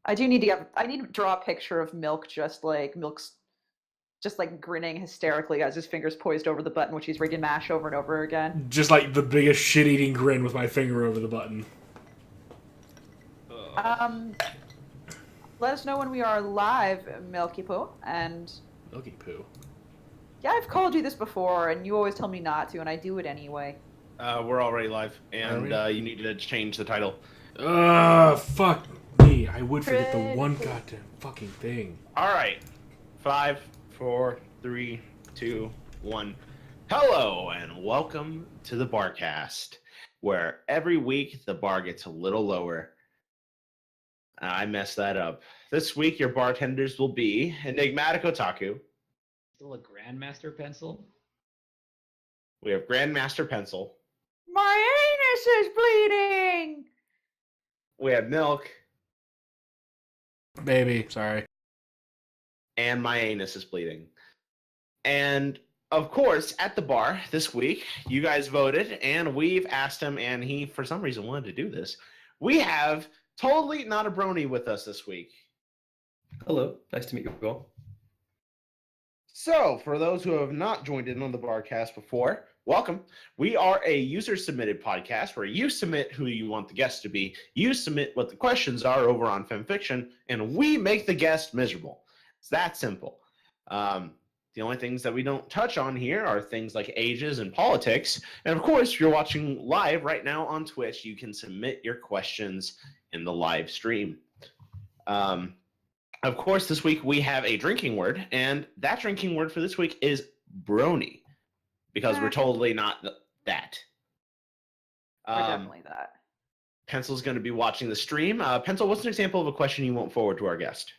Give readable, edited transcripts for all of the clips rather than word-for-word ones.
I need to draw a picture of Milk's just like grinning hysterically as his fingers poised over the button, which he's ready to mash over and over again. Just like the biggest shit-eating grin with my finger over the button. Um, Let us know when we are live, Milky Poo. And Milky Poo. yeah, I've called you this before, and you always tell me not to, and I do it anyway. We're already live, and you need to change the title. Fuck me. I would forget the one goddamn fucking thing. All right. 5, 4, 3, 2, 1. Hello, and welcome to the Barcast, where every week the bar gets a little lower. I messed that up. This week, your bartenders will be Enigmatic Otaku. Still a Grandmaster pencil? We have Grandmaster Pencil. My anus is bleeding! We have Milk. Baby, sorry. And my anus is bleeding. And, of course, at the bar this week, you guys voted, and we've asked him, and he, for some reason, wanted to do this. We have TotallyNotABrony with us this week. Hello, nice to meet you all. So, for those who have not joined in on the Barcast before, welcome. We are a user-submitted podcast where you submit who you want the guest to be, you submit what the questions are over on FemFiction, and we make the guest miserable. It's that simple. The only things that we don't touch on here are things like ages and politics. And of course, if you're watching live right now on Twitch, you can submit your questions in the live stream. Of course, this week we have a drinking word, and that drinking word for this week is brony, because we're totally not that. We're definitely that. Pencil's going to be watching the stream. Pencil, what's an example of a question you won't forward to our guest?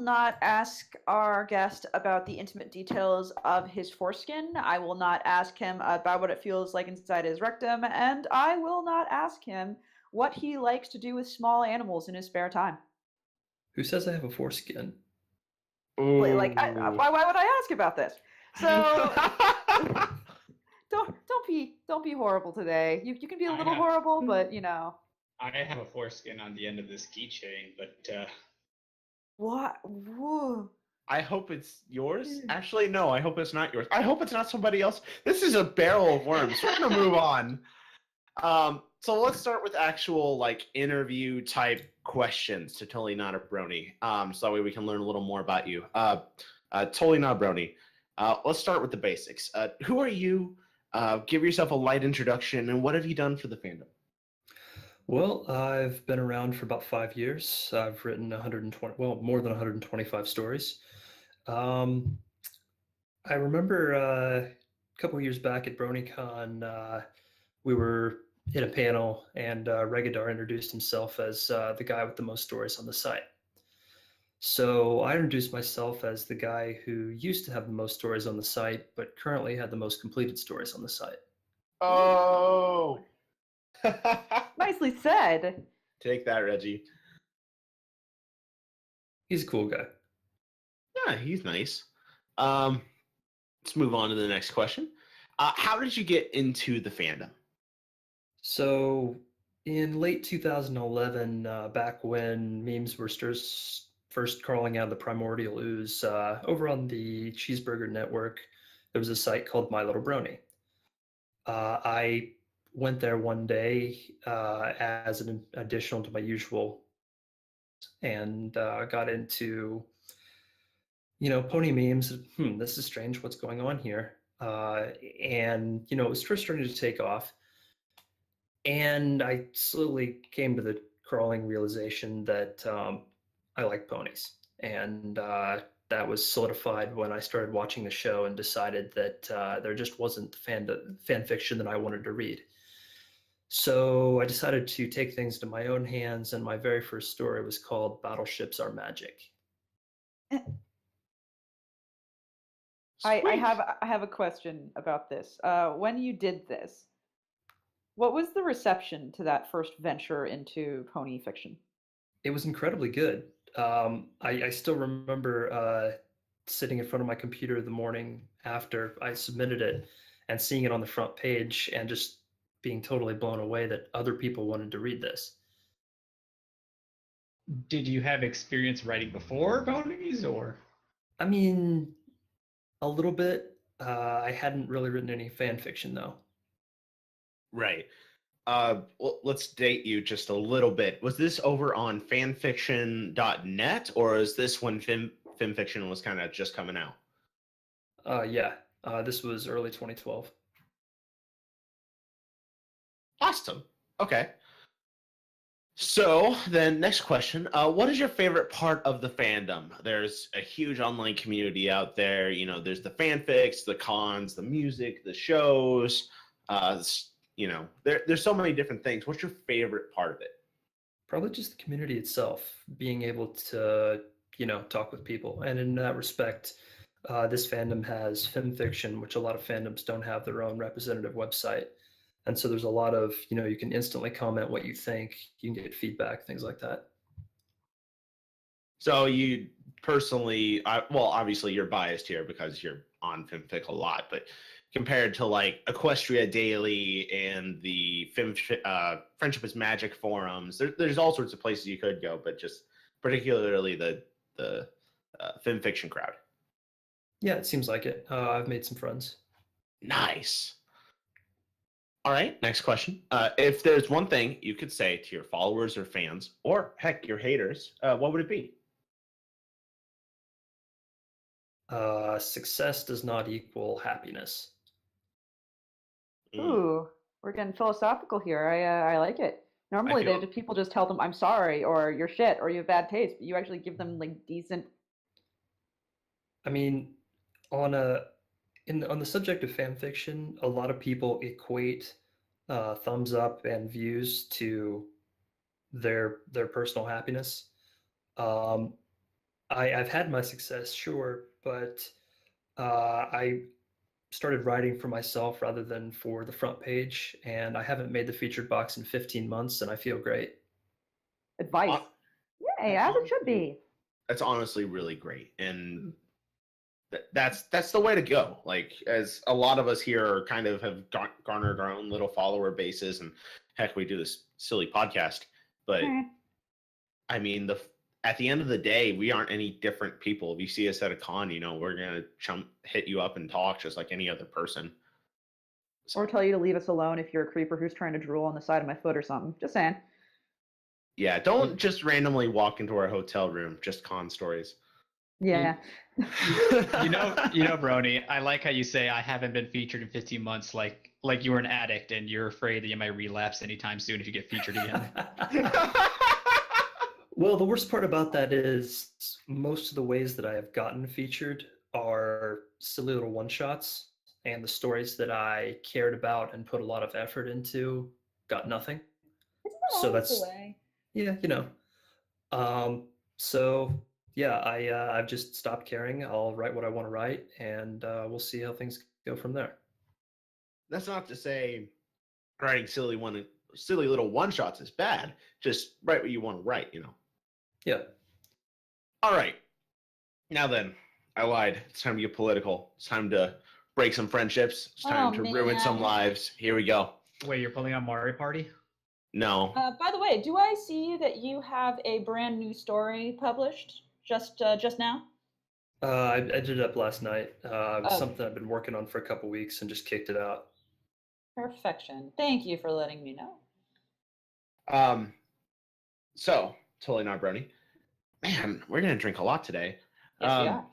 Not ask our guest about the intimate details of his foreskin. I will not ask him about what it feels like inside his rectum, and I will not ask him what he likes to do with small animals in his spare time. Who says I have a foreskin? Why would I ask about this? So don't be horrible today. You can be a little horrible, but you know. I have a foreskin on the end of this keychain, but What? Whoa. I hope it's yours. Actually, no, I hope it's not yours. I hope it's not somebody else. This is a barrel of worms. We're going to move on. So let's start with actual like interview type questions to TotallyNotABrony. So that way we can learn a little more about you. TotallyNotABrony. Let's start with the basics. Who are you? Give yourself a light introduction, and what have you done for the fandom? Well, I've been around for about 5 years. I've written more than 125 stories. I remember a couple of years back at BronyCon, we were in a panel, and Regadar introduced himself as the guy with the most stories on the site. So I introduced myself as the guy who used to have the most stories on the site, but currently had the most completed stories on the site. Oh! Nicely said. Take that, Reggie. He's a cool guy. Yeah, he's nice. Let's move on to the next question. How did you get into the fandom? So in late 2011, back when memes were first crawling out of the primordial ooze, over on the Cheeseburger Network, there was a site called My Little Brony. I went there one day as an additional to my usual, and got into, pony memes. This is strange. What's going on here? And it was first starting to take off. And I slowly came to the crawling realization that I like ponies. And that was solidified when I started watching the show and decided that there just wasn't fan fiction that I wanted to read. So I decided to take things into my own hands, and my very first story was called Battleships Are Magic. I have a question about this. When you did this, what was the reception to that first venture into pony fiction? It was incredibly good. I still remember sitting in front of my computer the morning after I submitted it and seeing it on the front page and just being totally blown away that other people wanted to read this. Did you have experience writing before Bronies, or? I mean, a little bit. I hadn't really written any fan fiction though. Right. Well, let's date you just a little bit. Was this over on fanfiction.net, or is this when fanfiction was kind of just coming out? Yeah. This was early 2012. Awesome. Okay. So then, next question: what is your favorite part of the fandom? There's a huge online community out there. You know, there's the fanfics, the cons, the music, the shows. You know, there's so many different things. What's your favorite part of it? Probably just the community itself, being able to, talk with people. And in that respect, this fandom has film fiction, which a lot of fandoms don't have their own representative website. And so there's a lot of, you can instantly comment what you think, you can get feedback, things like that. So you personally, well, obviously you're biased here because you're on FimFic a lot, but compared to like Equestria Daily and the Friendship is Magic forums, there's all sorts of places you could go, but just particularly the film fiction crowd. Yeah, it seems like it. I've made some friends. Nice. All right, next question. If there's one thing you could say to your followers or fans, or heck, your haters, what would it be? Success does not equal happiness. Ooh, we're getting philosophical here. I like it. Normally, people just tell them, "I'm sorry," or "You're shit," or "You have bad taste," but you actually give them like decent. I mean, on the subject of fan fiction, a lot of people equate thumbs up and views to their personal happiness. I've had my success, sure, but I started writing for myself rather than for the front page, and I haven't made the featured box in 15 months, and I feel great. Advice. Yay, as it should be. That's honestly really great, and that's the way to go. Like, as a lot of us here kind of have garnered our own little follower bases, and heck, we do this silly podcast, but I mean, at the end of the day, we aren't any different people. If you see us at a con, we're gonna hit you up and talk just like any other person. Or tell you to leave us alone if you're a creeper who's trying to drool on the side of my foot or something. Just saying. Yeah, don't just randomly walk into our hotel room. Just con stories. Yeah. You know, Brony, I like how you say I haven't been featured in 15 months, like you were an addict and you're afraid that you might relapse anytime soon if you get featured again. Well, the worst part about that is most of the ways that I have gotten featured are silly little one-shots, and the stories that I cared about and put a lot of effort into got nothing. So that's the way. Yeah, So yeah, I've just stopped caring. I'll write what I want to write, and we'll see how things go from there. That's not to say writing silly little one-shots is bad. Just write what you want to write, Yeah. All right. Now then, I lied. It's time to get political. It's time to break some friendships. It's time to ruin some lives. Here we go. Wait, you're pulling on Mario Party? No. By the way, do I see that you have a brand new story published just now? I did it up last night. It was something I've been working on for a couple weeks and just kicked it out. Perfection. Thank you for letting me know. So, TotallyNotABrony. Man, we're going to drink a lot today. Yes, we are.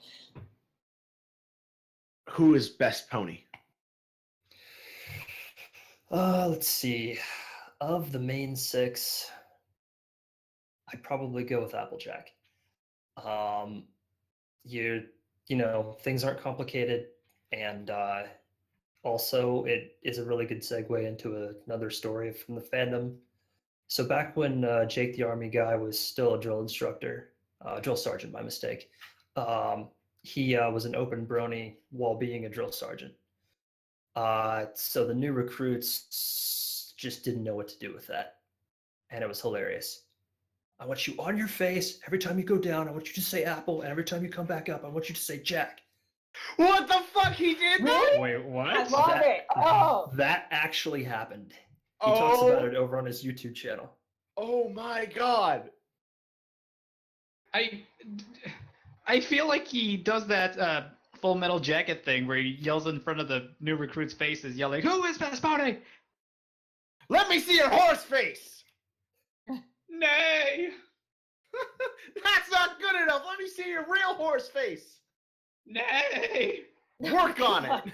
Who is best pony? Let's see. Of the main six, I'd probably go with Applejack. Things aren't complicated, and also it is a really good segue into another story from the fandom. So back when Jake the Army guy was still a drill instructor, drill sergeant, my mistake, he was an open brony while being a drill sergeant. So the new recruits just didn't know what to do with that. And it was hilarious. I want you on your face. Every time you go down, I want you to say Apple. And every time you come back up, I want you to say Jack. What the fuck? He did that? Really? Wait, what? I love it. Oh. That actually happened. He talks about it over on his YouTube channel. Oh my god. I feel like he does that Full Metal Jacket thing where he yells in front of the new recruits' faces, yelling, "Who is Best Pony?" Let me see your horse face. Nay! That's not good enough. Let me see your real horse face. Nay! Work on it.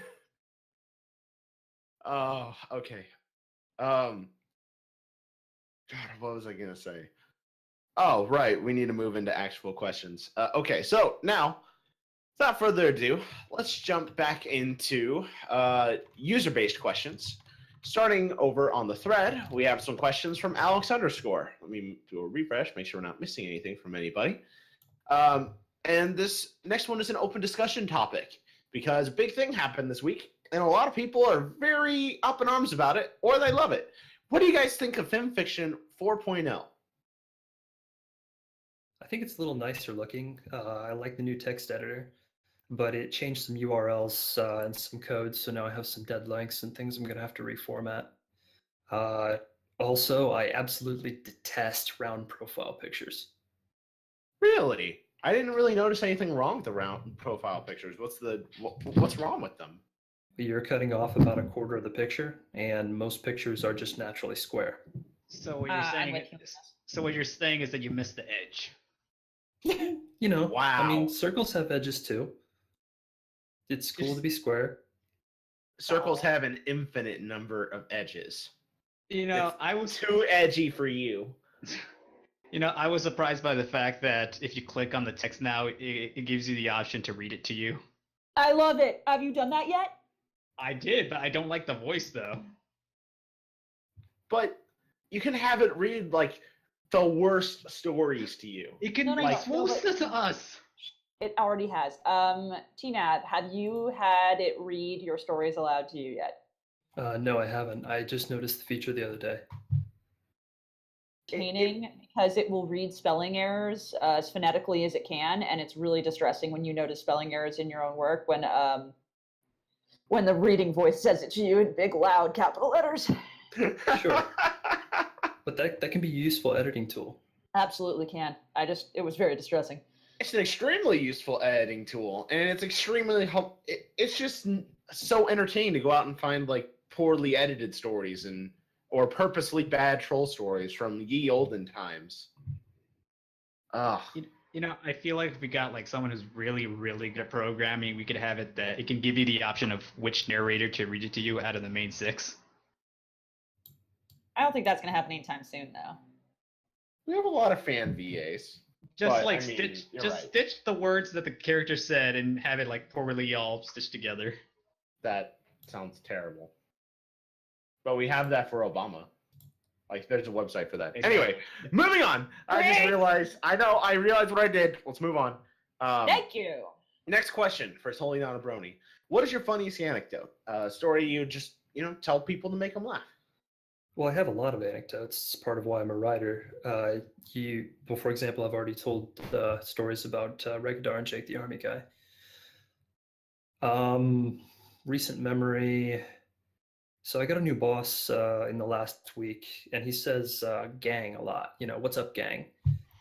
Oh, okay. God, what was I gonna say? Oh, right. We need to move into actual questions. Okay, so now, without further ado, let's jump back into user-based questions. Starting over on the thread, we have some questions from Alex _. Let me do a refresh, make sure we're not missing anything from anybody. And this next one is an open discussion topic because a big thing happened this week, and a lot of people are very up in arms about it, or they love it. What do you guys think of FemFiction 4.0? I think it's a little nicer looking. I like the new text editor, but it changed some URLs and some codes, so now I have some dead links and things I'm going to have to reformat. Also, I absolutely detest round profile pictures. Really? I didn't really notice anything wrong with the round profile pictures. What's wrong with them? You're cutting off about a quarter of the picture, and most pictures are just naturally square. So what you're I'm saying with you. so what you're saying is that you missed the edge. You know, I mean, Wow. circles have edges too. It's cool to be square. Circles have an infinite number of edges. You know, It's I was too edgy for you. I was surprised by the fact that if you click on the text now, it gives you the option to read it to you. I love it. Have you done that yet? I did, but I don't like the voice though. But you can have it read like the worst stories to you. It can No, read no, closer to us. It already has. Tina, have you had it read your stories aloud to you yet? No, I haven't. I just noticed the feature the other day. Entertaining because it will read spelling errors as phonetically as it can, and it's really distressing when you notice spelling errors in your own work when the reading voice says it to you in big, loud capital letters. Sure. But that can be a useful editing tool. Absolutely can. It was very distressing. It's an extremely useful editing tool, and it's extremely it's just so entertaining to go out and find like poorly edited stories or purposely bad troll stories from ye olden times. I feel like if we got like someone who's really, really good at programming, we could have it that it can give you the option of which narrator to read it to you out of the main 6. I don't think that's going to happen anytime soon, though. We have a lot of fan VAs. Just But, like I mean, stitch, you're just right. stitch the words that the character said and have it like poorly all stitched together. That sounds terrible. But we have that for Obama. Like, there's a website for that. Exactly. Anyway, moving on. I realized what I did. Let's move on. Thank you. Next question for TotallyNotABrony. What is your funniest anecdote? Story you just, tell people to make them laugh. Well, I have a lot of anecdotes. It's part of why I'm a writer. For example, I've already told stories about Regadar and Jake the Army Guy. Recent memory. So I got a new boss in the last week, and he says gang a lot. What's up, gang?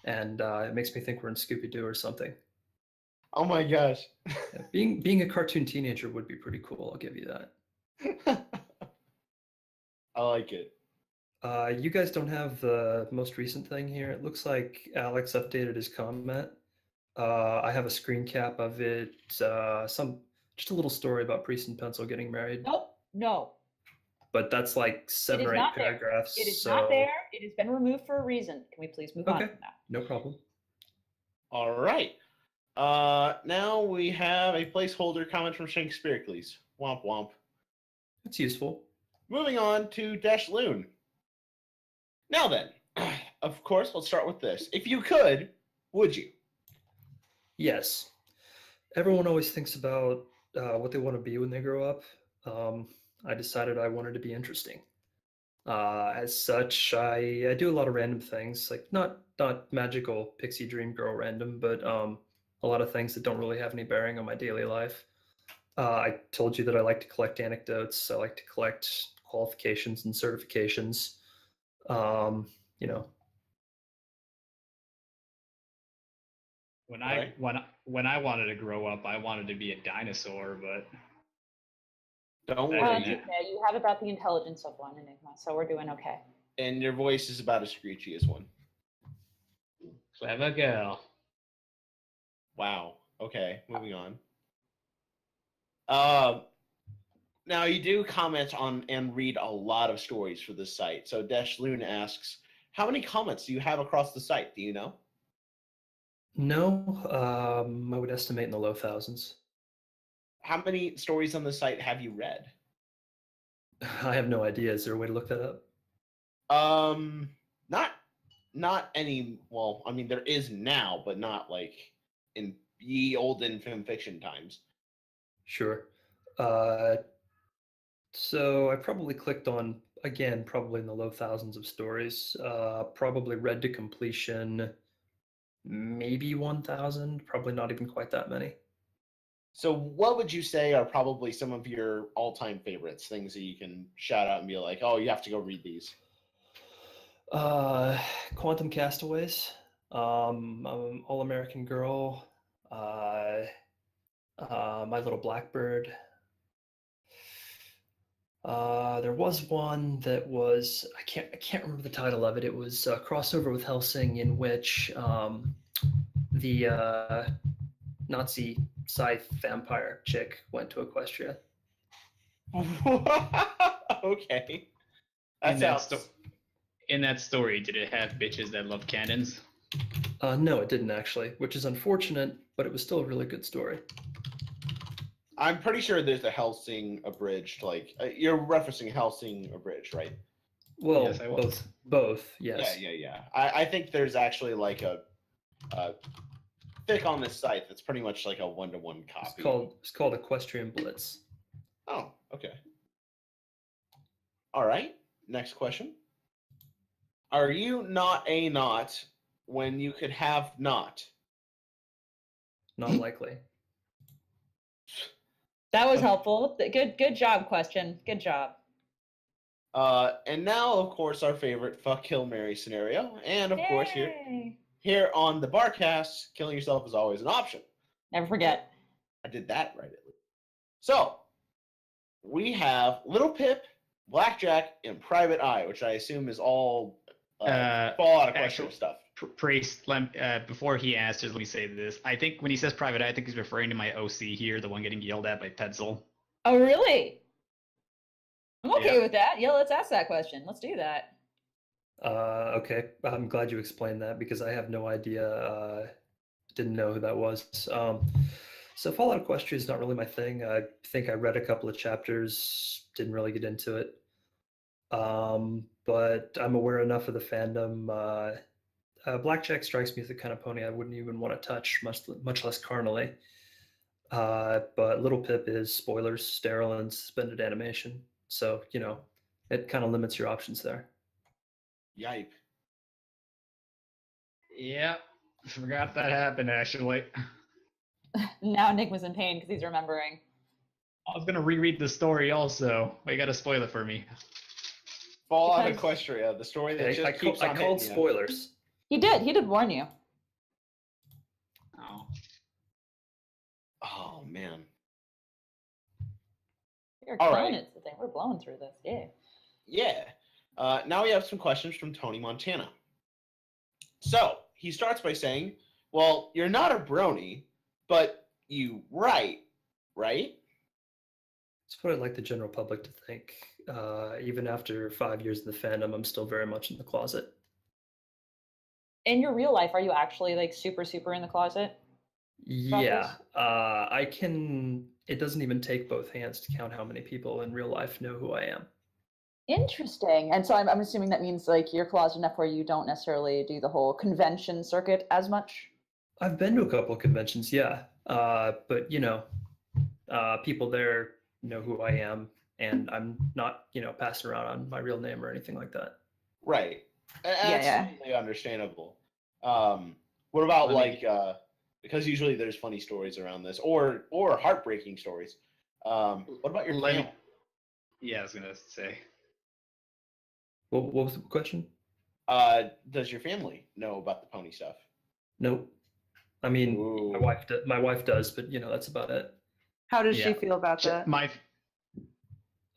And it makes me think we're in Scooby-Doo or something. Oh my gosh. Being a cartoon teenager would be pretty cool, I'll give you that. I like it. You guys don't have the most recent thing here. It looks like Alex updated his comment. I have a screen cap of it. Just a little story about Priest and Pencil getting married. Nope. No. But that's like 7 or 8 not there. paragraphs. It is not there. It has been removed for a reason. Can we please move on Okay. from that? No problem. All right. Now we have a placeholder comment from Shankspericles. Womp womp. It's useful. Moving on to Dash Loon. Now then, of course, let's start with this. If you could, would you? Yes. Everyone always thinks about what they want to be when they grow up. I decided I wanted to be interesting. As such, I do a lot of random things, like not magical pixie dream girl random, but a lot of things that don't really have any bearing on my daily life. I told you that I like to collect anecdotes. I like to collect qualifications and certifications. When Right. when I wanted to grow up, I wanted to be a dinosaur, but Don't That's worry. okay. You have about the intelligence of one, Enigma, so we're doing okay. And your voice is about as screechy as one. clever girl. Wow. Okay, moving on. Now you do comment on and read a lot of stories for this site. So Deshloon asks, how many comments do you have across the site? Do you know? No, I would estimate in the low thousands. How many stories on the site have you read? I have no idea. Is there a way to look that up? Not any. Well, I mean, there is now, but not like in ye olden film fiction times. Sure. So I probably clicked on, again, probably in the low thousands of stories. Probably read to completion, maybe 1,000, probably not even quite that many. So, what would you say are probably some of your all-time favorites? Things that you can shout out and be like, "Oh, you have to go read these." Quantum Castaways, All American Girl, My Little Blackbird. There was one that was I can't remember the title of it. It was a crossover with Helsing in which the Nazi scythe vampire chick went to Equestria. Okay, In that sounds. in that story, did it have bitches that love cannons? No, it didn't actually, which is unfortunate, but it was still a really good story. I'm pretty sure there's a Helsing abridged. Like you're referencing Helsing abridged, right? Well, Yes, I was. both, yes. Yeah. I think there's actually like a thick on this site that's pretty much like a one-to-one copy. It's called Equestrian Blitz. Oh, okay. All right. Next question. Are you not a not when you could have not? Not likely. That was helpful. Good job, question. Good job. And now, of course, our favorite fuck, kill, marry scenario. And of course, Yay. here on the Barcast, killing yourself is always an option. Never forget. I did that right at least. So, we have Little Pip, Blackjack, and Private Eye, which I assume is all Fallout Equestria stuff. Priest, before he answers, let me say this. I think when he says private eye, I think he's referring to my OC here, the one getting yelled at by Petzl. Oh, really? I'm okay Yeah. with that. Yeah, let's ask that question. Let's do that. Okay, I'm glad you explained that because I have no idea. Didn't know who that was. So Fallout Equestria is not really my thing. I think I read a couple of chapters, didn't really get into it. But I'm aware enough of the fandom. Blackjack strikes me as the kind of pony I wouldn't even want to touch, much less carnally. But Little Pip is, spoilers, sterile and suspended animation. So, it kind of limits your options there. Yipe. Yeah, forgot that happened actually. Now Enigma's in pain because he's remembering. I was gonna reread the story also. But you gotta spoil it for me. Fallout Because- Equestria, the story that just I keeps on called hitting you. spoilers. He did warn you. Oh. Oh, man. You're All killing right. it today. We're blowing through this. Yeah. Yeah. Now we have some questions from Tony Montana. So he starts by saying, well, you're not a brony, but you write, right? It's what I'd like the general public to think. Even after 5 years in the fandom, I'm still very much in the closet. In your real life, are you actually like super in the closet? Yeah, I can. It doesn't even take both hands to count how many people in real life know who I am. Interesting. And so I'm assuming that means like you're closet enough where you don't necessarily do the whole convention circuit as much. I've been to a couple of conventions, yeah, but people there know who I am, and I'm not, passing around on my real name or anything like that. Right. Yeah. Absolutely understandable. What about Let me- because usually there's funny stories around this or heartbreaking stories. What about your Let me- family? Yeah, I was gonna say. What was the question? Does your family know about the pony stuff? Nope. I mean, Ooh. my wife does, but that's about it. How does she Yeah. feel about that?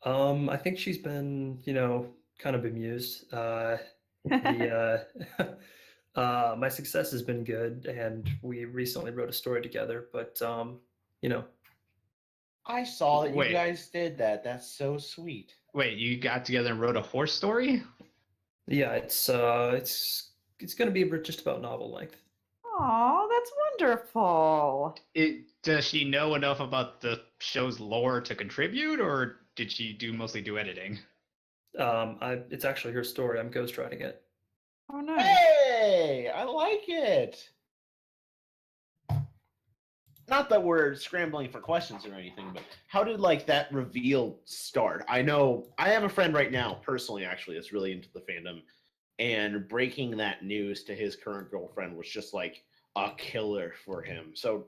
I think she's been, kind of bemused. The my success has been good, and we recently wrote a story together. But you know, I saw that you Wait. guys did that. That's so sweet. Wait, you got together and wrote a horse story? yeah, it's going to be just about novel length. Aw, that's wonderful. Does she know enough about the show's lore to contribute, or did she mostly do editing? It's actually her story. I'm ghostwriting it. Oh, nice. Hey, I like it. Not that we're scrambling for questions or anything, but how did like that reveal start? I know I have a friend right now, personally, actually, that's really into the fandom, and breaking that news to his current girlfriend was just like a killer for him. So,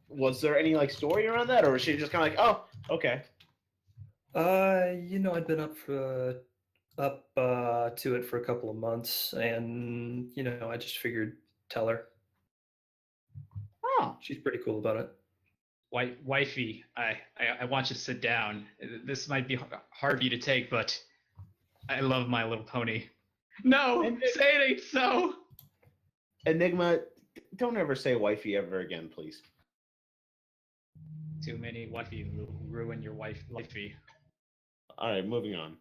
was there any like story around that, or was she just kind of like, oh, okay? I'd been up to it for a couple of months, and I just figured tell her. Oh, She's pretty cool about it. Wifey, I want you to sit down. This might be hard for you to take, but I love My Little Pony. No, say it ain't so. Enigma, don't ever say wifey ever again, please. Too many wifey will ruin your wifey. All right, moving on.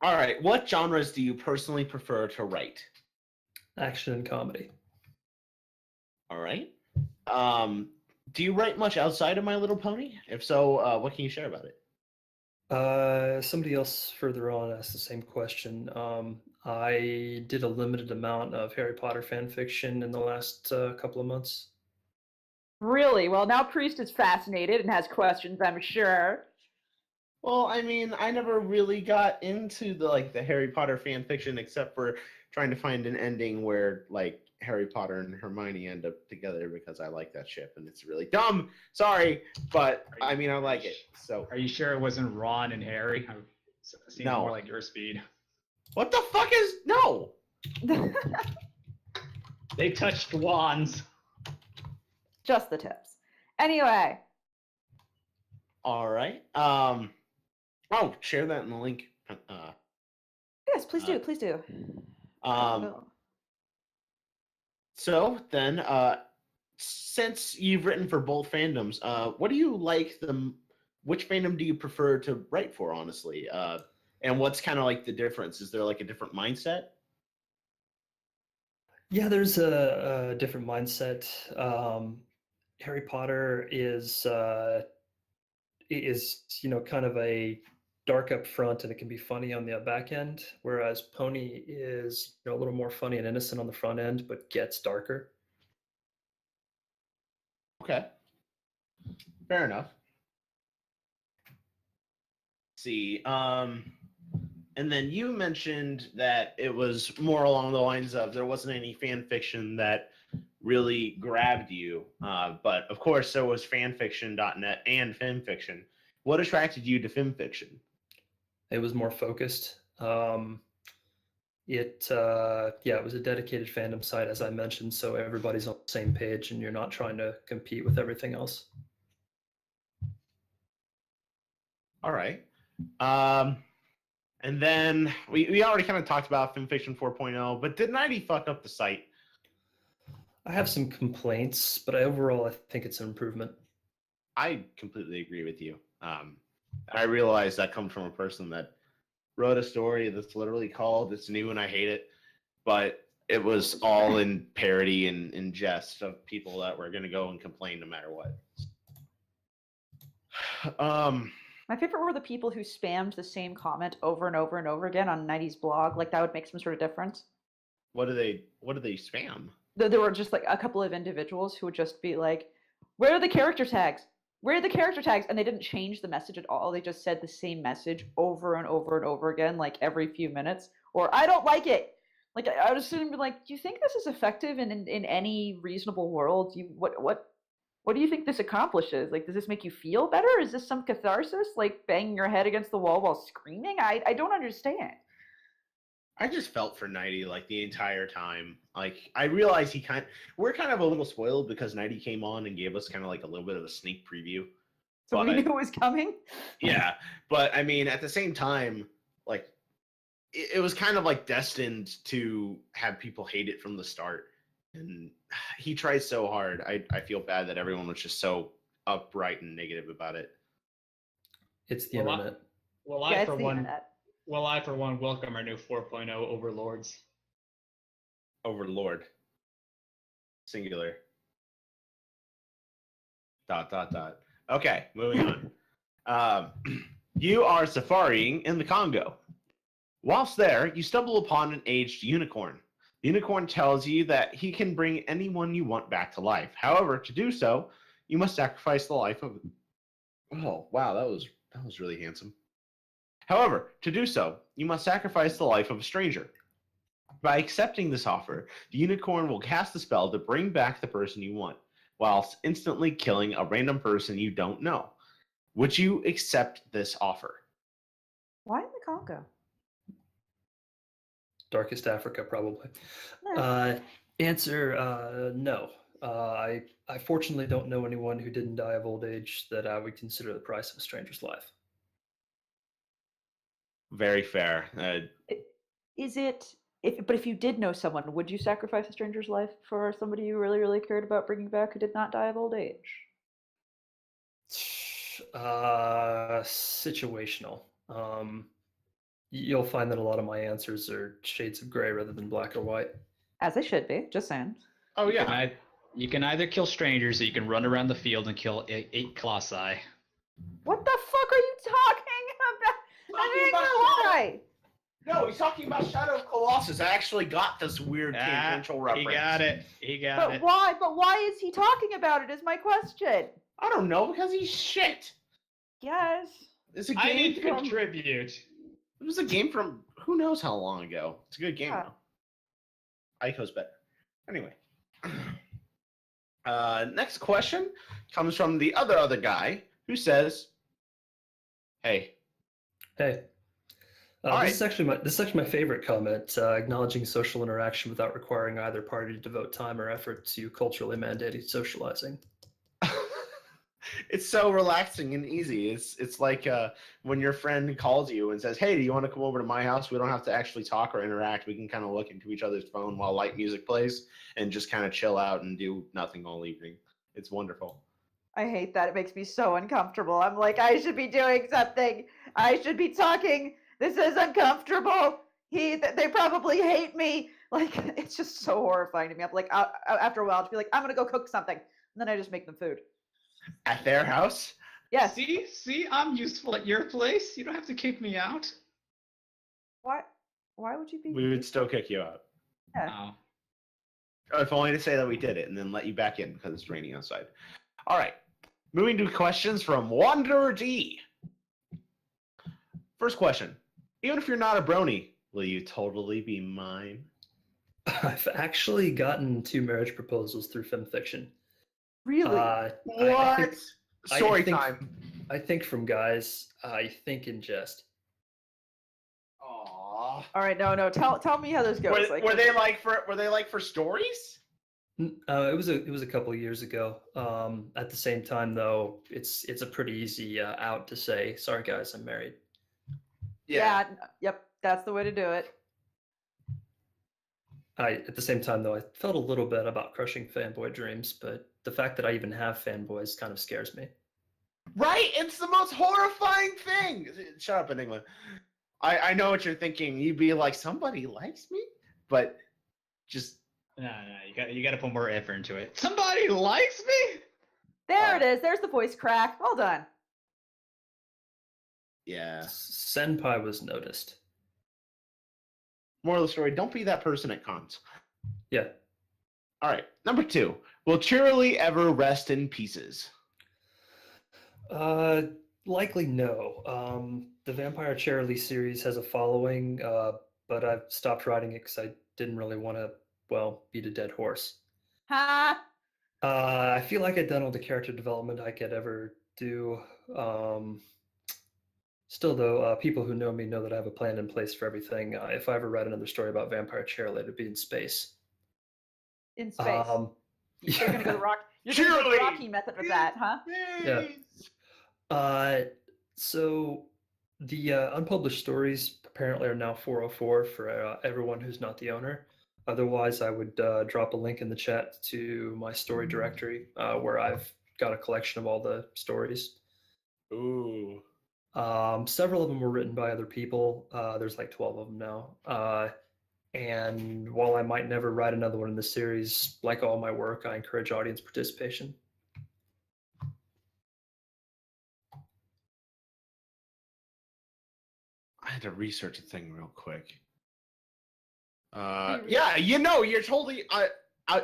All right, what genres do you personally prefer to write? Action and comedy. All right. Do you write much outside of My Little Pony? If so, what can you share about it? Somebody else further on asked the same question. I did a limited amount of Harry Potter fan fiction in the last couple of months. Really? Well, now Priest is fascinated and has questions, I'm sure. Well, I mean, I never really got into the Harry Potter fan fiction except for trying to find an ending where like Harry Potter and Hermione end up together because I like that ship and it's really dumb. Sorry, but I mean I like it. So Are you sure it wasn't Ron and Harry? Seems No. more like your speed. what the fuck is no? They touched wands. Just the tips. Anyway. All right. Share that in the link. Yes, please do. Please do. So then, since you've written for both fandoms, what do you like which fandom do you prefer to write for, honestly? And what's kind of like the difference? Is there like a different mindset? Yeah, there's a different mindset. Harry Potter is kind of a dark up front, and it can be funny on the back end, whereas Pony is a little more funny and innocent on the front end, but gets darker. Okay, fair enough. Let's see, and then you mentioned that it was more along the lines of there wasn't any fan fiction that really grabbed you, but of course there was fanfiction.net and FimFiction. What attracted you to FimFiction? It was more focused. It was a dedicated fandom site, as I mentioned, so everybody's on the same page and you're not trying to compete with everything else. All right. And then we already kind of talked about FimFiction 4.0, but did 90 fuck up the site? I have some complaints, but overall I think it's an improvement. I completely agree with you. I realize that comes from a person that wrote a story that's literally called "It's New and I Hate It," but it was all in parody and in jest of people that were going to go and complain no matter what. My favorite were the people who spammed the same comment over and over and over again on 90's blog. Like that would make some sort of difference. What do they spam? There were just like a couple of individuals who would just be like, "Where are the character tags? Where are the character tags?" And they didn't change the message at all. They just said the same message over and over and over again, like every few minutes. Or "I don't like it." Like I would assume, like, do you think this is effective in any reasonable world? What do you think this accomplishes? Like, does this make you feel better? Is this some catharsis? Like banging your head against the wall while screaming? I don't understand. I just felt for Nighty like the entire time. Like I realized we're kind of a little spoiled because Nighty came on and gave us kind of like a little bit of a sneak preview. So we But- knew it was coming. Yeah, but I mean, at the same time, like it was kind of like destined to have people hate it from the start, and he tried so hard. I feel bad that everyone was just so upright and negative about it. It's the Well, internet. Well, Yeah, I it's for the one, internet. welcome our new 4.0 overlords. Overlord. Singular. ... Okay, moving on. You are safaring in the Congo. Whilst there, you stumble upon an aged unicorn. The unicorn tells you that he can bring anyone you want back to life. However, to do so, you must sacrifice the life of... Oh, wow, that was really handsome. However, to do so, you must sacrifice the life of a stranger. By accepting this offer, the unicorn will cast a spell to bring back the person you want, whilst instantly killing a random person you don't know. Would you accept this offer? Why in the Congo? Darkest Africa, probably. Yeah. Answer, no. I fortunately don't know anyone who didn't die of old age that I would consider the price of a stranger's life. Very fair. Is it? But if you did know someone, would you sacrifice a stranger's life for somebody you really, really cared about bringing back who did not die of old age? Situational. You'll find that a lot of my answers are shades of gray rather than black or white. As they should be. Just saying. Oh, You yeah. can, you can either kill strangers or you can run around the field and kill eight colossi. What the fuck are you talking about? I mean, why? No, he's talking about Shadow of Colossus. I actually got this weird tangential reference. He got it. He got But it. why? But why is he talking about it? Is my question. I don't know, because he's shit. Yes. It's a I game need to from... contribute. It was a game from who knows how long ago. It's a good game, Yeah. though. Ico's better. Anyway. Next question comes from the other guy who says, "Hey, Hey. All This is actually my favorite comment, acknowledging social interaction without requiring either party to devote time or effort to culturally mandated socializing. it's so relaxing and easy. It's like when your friend calls you and says, 'Hey, do you want to come over to my house? We don't have to actually talk or interact. We can kind of look into each other's phone while light music plays and just kind of chill out and do nothing all evening.' It's wonderful." I hate that. It makes me so uncomfortable. I'm like, I should be doing something. I should be talking. This is uncomfortable. They probably hate me. Like, it's just so horrifying to me. I'm like, after a while, I'll just be like, I'm gonna go cook something, and then I just make them food. At their house? Yes. See, I'm useful at your place. You don't have to kick me out. Why? Why would you be? We would still kick you out. Yeah. Oh. If only to say that we did it and then let you back in because it's raining outside. All right. Moving to questions from Wanderer D. First question. Even if you're not a brony, will you totally be mine? I've actually gotten 2 marriage proposals through FemFiction. Really? What? Story think- time. I think from guys, I think in jest. Aww. All right. No. Tell me how this goes. Were they like for stories? It was a couple of years ago. At the same time, though, it's a pretty easy out to say, "Sorry, guys, I'm married." Yeah. Yep. That's the way to do it. At the same time, though, I felt a little bit about crushing fanboy dreams, but the fact that I even have fanboys kind of scares me. Right? It's the most horrifying thing. Shut up, Enigma. I know what you're thinking. You'd be like, somebody likes me? But just... No, you got to put more effort into it. Somebody likes me? There it is. There's the voice crack. Well done. Yeah. Senpai was noticed. Moral of the story, don't be that person at cons. Yeah. All right. Number 2. Will Cheerily ever rest in pieces? Likely no. The Vampire Charity series has a following, but I've stopped writing it because I didn't really want to, beat a dead horse. Ha! I feel like I've done all the character development I could ever do. Still, though, people who know me know that I have a plan in place for everything. If I ever write another story about Vampire Chairlight, it'd be in space. In space. You're gonna go the Yeah. rock. You're gonna go the Surely. Rocky method with that, huh? Yeah. So the unpublished stories apparently are now 404 for everyone who's not the owner. Otherwise, I would drop a link in the chat to my story directory where I've got a collection of all the stories. Ooh. Several of them were written by other people. There's like 12 of them now. And while I might never write another one in the series, like all my work, I encourage audience participation. I had to research a thing real quick. you Yeah, you're totally.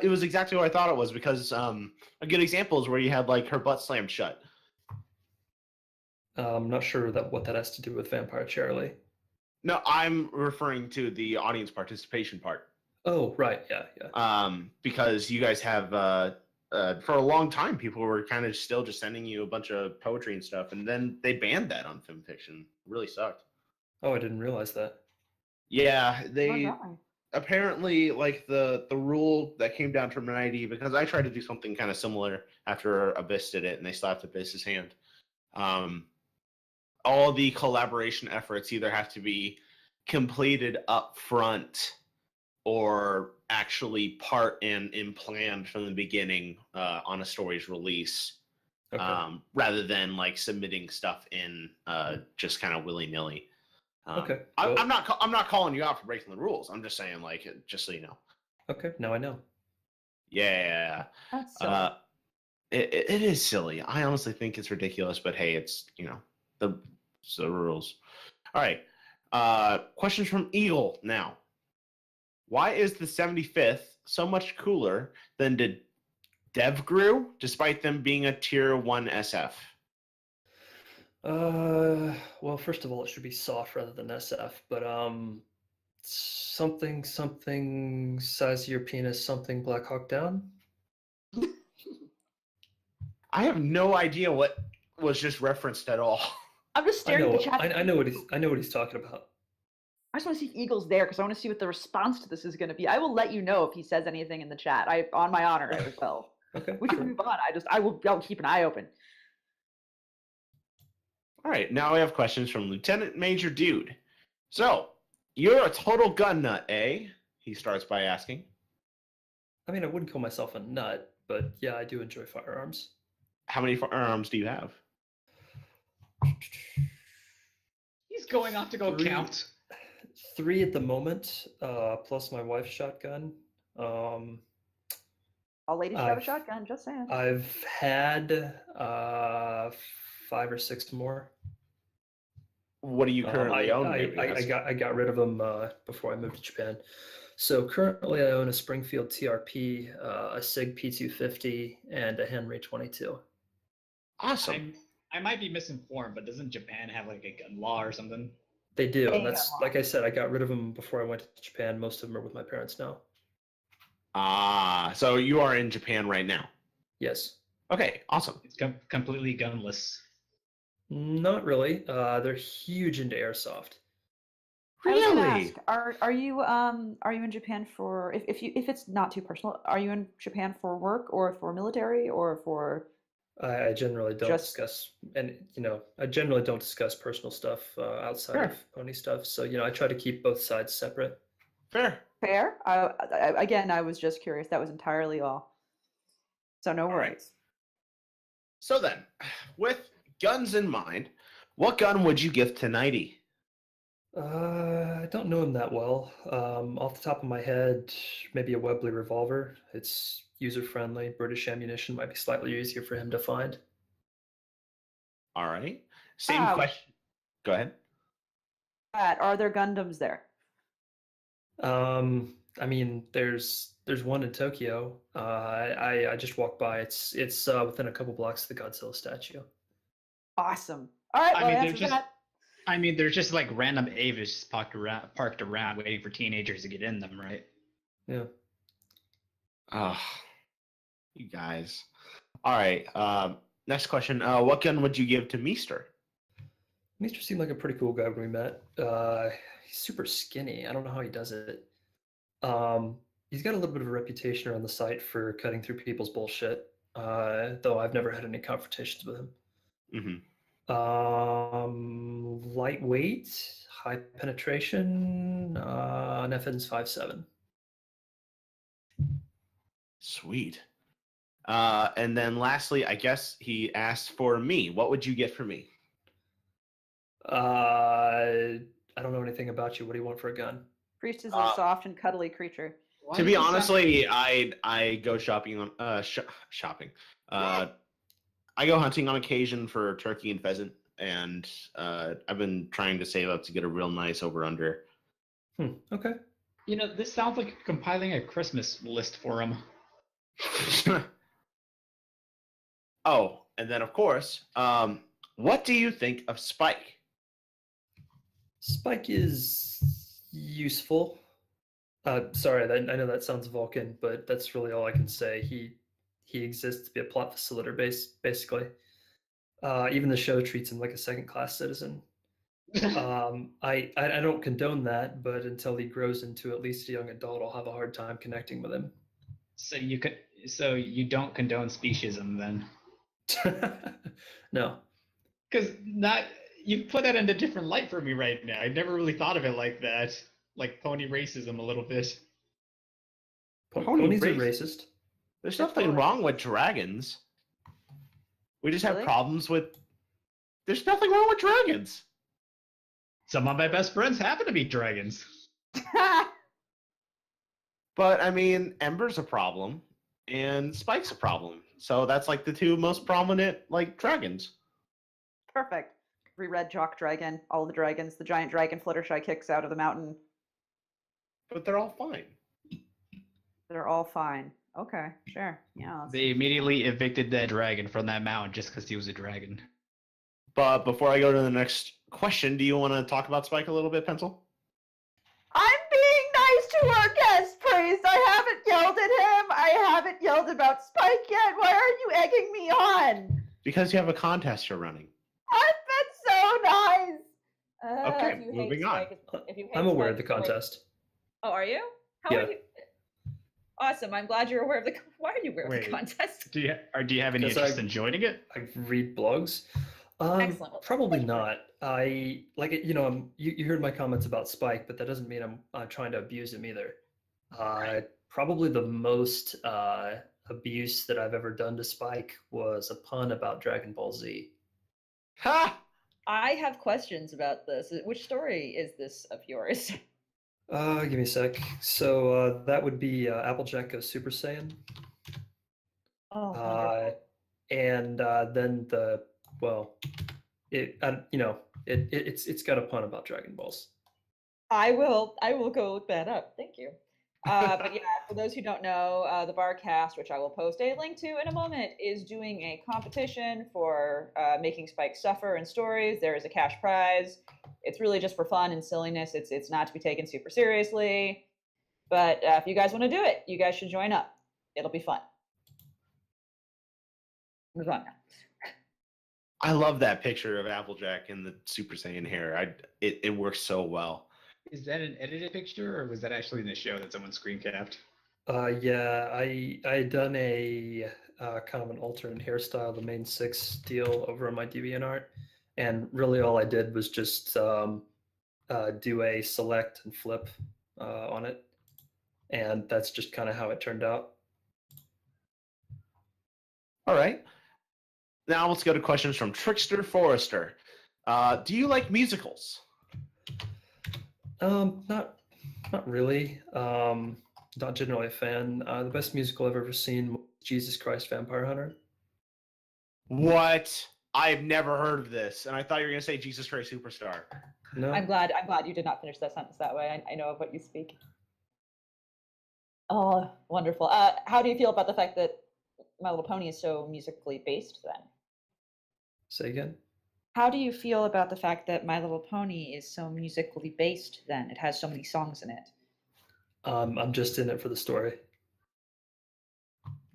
It was exactly what I thought it was because a good example is where you had like her butt slammed shut. I'm not sure what that has to do with Vampire Charlie. No, I'm referring to the audience participation part. Oh, right, yeah. Because you guys have for a long time, people were kind of still just sending you a bunch of poetry and stuff, and then they banned that on Film Fiction. It really sucked. Oh, I didn't realize that. Yeah, they Oh, no. apparently like the rule that came down from 90 because I tried to do something kind of similar after Abyss did it, and they slapped Abyss's hand. All the collaboration efforts either have to be completed up front or actually part and planned from the beginning on a story's release, Okay. rather than like submitting stuff in just kind of willy-nilly. Okay. I'm not calling you out for breaking the rules. I'm just saying, like, just so you know. Okay, now I know. Yeah. That's silly. It is silly. I honestly think it's ridiculous, but hey, it's the rules. All right. Questions from Eagle now. Why is the 75th so much cooler than the DevGru, despite them being a tier 1 SF? Well, first of all, it should be soft rather than SF, but something size of your penis, something Black Hawk Down. I have no idea what was just referenced at all. I'm just I staring know, at the chat. I know what he's talking about. I just want to see if Eagle's there because I want to see what the response to this is going to be. I will let you know if he says anything in the chat. On my honor, I will. Okay, We can sure. move on. I'll keep an eye open. All right, now we have questions from Lieutenant Major Dude. So, you're a total gun nut, eh? He starts by asking. I mean, I wouldn't call myself a nut, but yeah, I do enjoy firearms. How many firearms do you have? He's going off to go count. 3 at the moment, plus my wife's shotgun. All ladies should have a shotgun. Just saying. I've had 5 or 6 more. What do you currently own? I got rid of them before I moved to Japan. So currently, I own a Springfield TRP, a Sig P250, and a Henry 22. Awesome. I might be misinformed, but doesn't Japan have like a gun law or something? They do, and Yeah. that's like I said. I got rid of them before I went to Japan. Most of them are with my parents now. So you are in Japan right now. Yes. Okay, awesome. It's completely gunless. Not really. They're huge into airsoft. I was gonna Really? ask, are you in Japan for if it's not too personal, are you in Japan for work or for military or for I generally don't Just- discuss, and I generally don't discuss personal stuff outside Sure. of pony stuff. So I try to keep both sides separate. Fair. fair? Again, I was just curious. That was entirely all. So no All right. worries. So then, with guns in mind, what gun would you give to Nighty? I don't know him that well. Off the top of my head, maybe a Webley revolver. It's user-friendly. British ammunition might be slightly easier for him to find. All right. Same Ah. question. Go ahead. Are there Gundams there? I mean, there's one in Tokyo. I just walked by. It's within a couple blocks of the Godzilla statue. Awesome. All right. I Well, mean, answer they're that. there's just like random Avis parked around waiting for teenagers to get in them, right? Yeah. Oh, you guys. All right. Next question. What gun would you give to Meester? Mr. seemed like a pretty cool guy when we met. He's super skinny. I don't know how he does it. He's got a little bit of a reputation around the site for cutting through people's bullshit, though I've never had any confrontations with him. Lightweight, high penetration, an FN's 5'7". Sweet. And then lastly, I guess he asked for me. What would you get for me? I don't know anything about you. What do you want for a gun? Priest is a soft and cuddly creature. Why To does be it sound- honestly, I go shopping on shopping. I go hunting on occasion for turkey and pheasant, and I've been trying to save up to get a real nice over under. Okay. This sounds like compiling a Christmas list for him. Oh, and then of course, what do you think of Spike? Spike is useful. Sorry, I know that sounds Vulcan, but that's really all I can say. He exists to be a plot facilitator, basically. Even the show treats him like a second-class citizen. I don't condone that, but until he grows into at least a young adult, I'll have a hard time connecting with him. So you don't condone speciesism then? No. Because you put that in a different light for me right now. I've never really thought of it like that, like pony racism a little bit. Ponies are racist. There's nothing wrong with dragons. We just have Really? problems with. There's nothing wrong with dragons. Some of my best friends happen to be dragons. But I mean, Ember's a problem, and Spike's a problem. So that's like the two most prominent like dragons. Perfect. Reread Jock Dragon, all the dragons, the giant dragon Fluttershy kicks out of the mountain. But they're all fine. They're all fine. Okay, sure. Yeah. They immediately evicted that dragon from that mountain just because he was a dragon. But before I go to the next question, do you want to talk about Spike a little bit, Pencil? I'm being nice to our guest, Priest. I haven't yelled at him. I haven't yelled about Spike yet. Why are you egging me on? Because you have a contest you're running. That's so nice. Okay, if you moving hate on. Spike, if you hate I'm aware of the Spike, contest. Oh, are you? How Yeah. are you? Awesome. I'm glad you're aware of the. Why are you aware of Wait. the contest? Do you have any Because interest in joining it? I read blogs. Excellent. Probably not. I like it. You heard my comments about Spike, but that doesn't mean I'm trying to abuse him either. Probably the most abuse that I've ever done to Spike was a pun about Dragon Ball Z. Ha! I have questions about this. Which story is this of yours? Give me a sec. So that would be Applejack goes Super Saiyan, Oh, wonderful. and then it's got a pun about Dragon Balls. I will go look that up. Thank you. But yeah, for those who don't know, the Barcast, which I will post a link to in a moment, is doing a competition for making Spike suffer in stories. There is a cash prize. It's really just for fun and silliness. It's not to be taken super seriously. But if you guys want to do it, you guys should join up. It'll be fun. Move on now. I love that picture of Applejack in the Super Saiyan hair. It works so well. Is that an edited picture, or was that actually in the show that someone screen capped? Yeah, I had done a kind of an alternate hairstyle, the main 6 deal over on my DeviantArt, and really all I did was just do a select and flip on it, and that's just kind of how it turned out. All right. Now let's go to questions from Trickster Forrester. Do you like musicals? Not really. Not generally a fan. The best musical I've ever seen was Jesus Christ Vampire Hunter. What? I've never heard of this, and I thought you were going to say Jesus Christ Superstar. No. I'm glad you did not finish that sentence that way. I know of what you speak. Oh, wonderful. How do you feel about the fact that My Little Pony is so musically based then? Say again? How do you feel about the fact that My Little Pony is so musically based then? It has so many songs in it. I'm just in it for the story.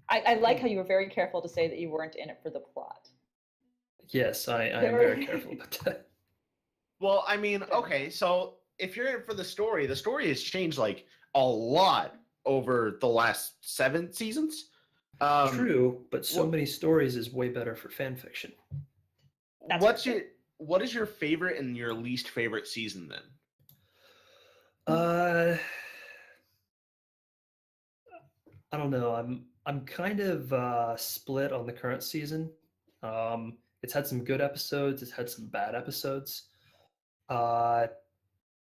I like how you were very careful to say that you weren't in it for the plot. Yes, I am very careful about that. Well, I mean, okay, so if you're in for the story has changed like a lot over the last 7 seasons. True, but so what- many stories is way better for fan fiction. What is your favorite and your least favorite season then? I don't know. I'm kind of split on the current season. It's had some good episodes. It's had some bad episodes.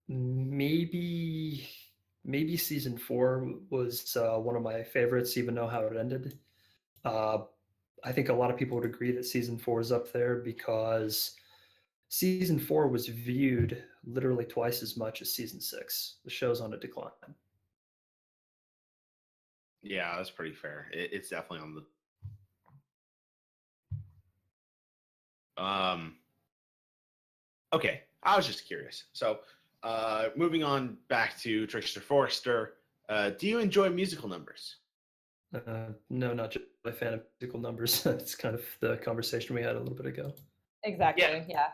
Maybe season 4 was one of my favorites, even though how it ended. I think a lot of people would agree that season 4 is up there because season 4 was viewed literally twice as much as season 6. The show's on a decline. Yeah, that's pretty fair. It's definitely on the. Okay, I was just curious. So, moving on back to Trickster Forrester, do you enjoy musical numbers? No, not just a fan of musical numbers. It's kind of the conversation we had a little bit ago. Exactly. Yeah.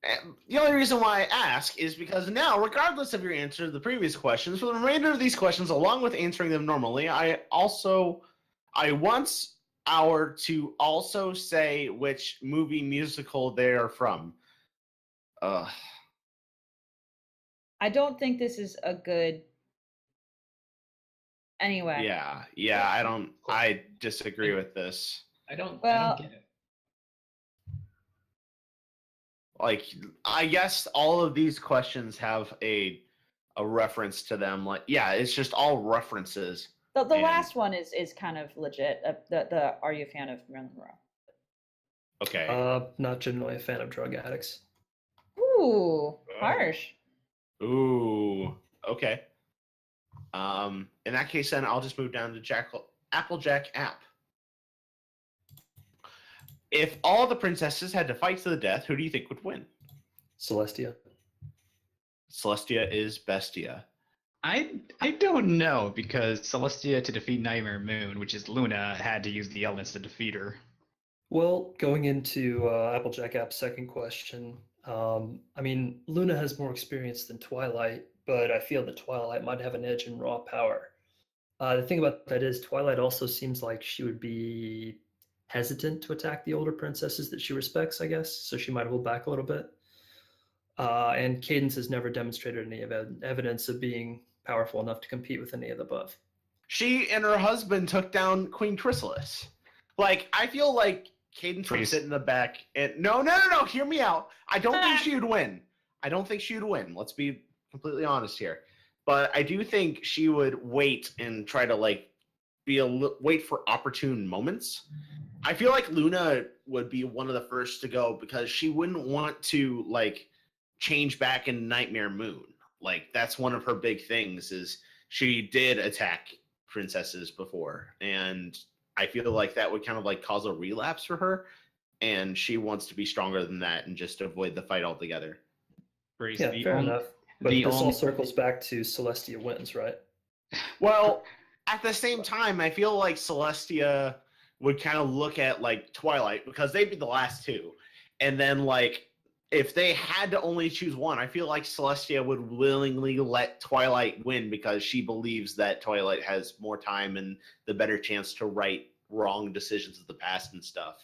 And the only reason why I ask is because now, regardless of your answer to the previous questions, for the remainder of these questions, along with answering them normally, I want our to also say which movie musical they are from. I don't think this is a good. Anyway. Yeah. I disagree with this. I don't Well- get it. Like, I guess all of these questions have a reference to them. Like, yeah, it's just all references. The And- last one is kind of legit. The Are you a fan of Marilyn Monroe? Okay. Not generally a fan of drug addicts. Ooh, harsh. Ooh. Okay. In that case, then I'll just move down to Applejack app. If all the princesses had to fight to the death, who do you think would win? Celestia. Celestia is Bestia. I don't know because Celestia to defeat Nightmare Moon, which is Luna, had to use the elements to defeat her. Well, going into Applejack App's second question, I mean, Luna has more experience than Twilight, but I feel that Twilight might have an edge in raw power. The thing about that is, Twilight also seems like she would be hesitant to attack the older princesses that she respects, I guess, so she might hold back a little bit. And Cadence has never demonstrated any evidence of being powerful enough to compete with any of the above. She and her husband took down Queen Chrysalis. Like, I feel like Cadence would Please. sit in the back and no, hear me out. I don't think she would win. Let's be completely honest here. But I do think she would wait and try to like wait for opportune moments. I feel like Luna would be one of the first to go because she wouldn't want to like change back in Nightmare Moon. Like, that's one of her big things is she did attack princesses before, and I feel like that would kind of like cause a relapse for her, and she wants to be stronger than that and just avoid the fight altogether. Grace, Yeah, the fair only- enough. But the this all only- circles back to Celestia wins, right? Well, at the same time, I feel like Celestia would kind of look at like Twilight because they'd be the last two, and then like if they had to only choose one, I feel like Celestia would willingly let Twilight win because she believes that Twilight has more time and the better chance to right wrong decisions of the past and stuff.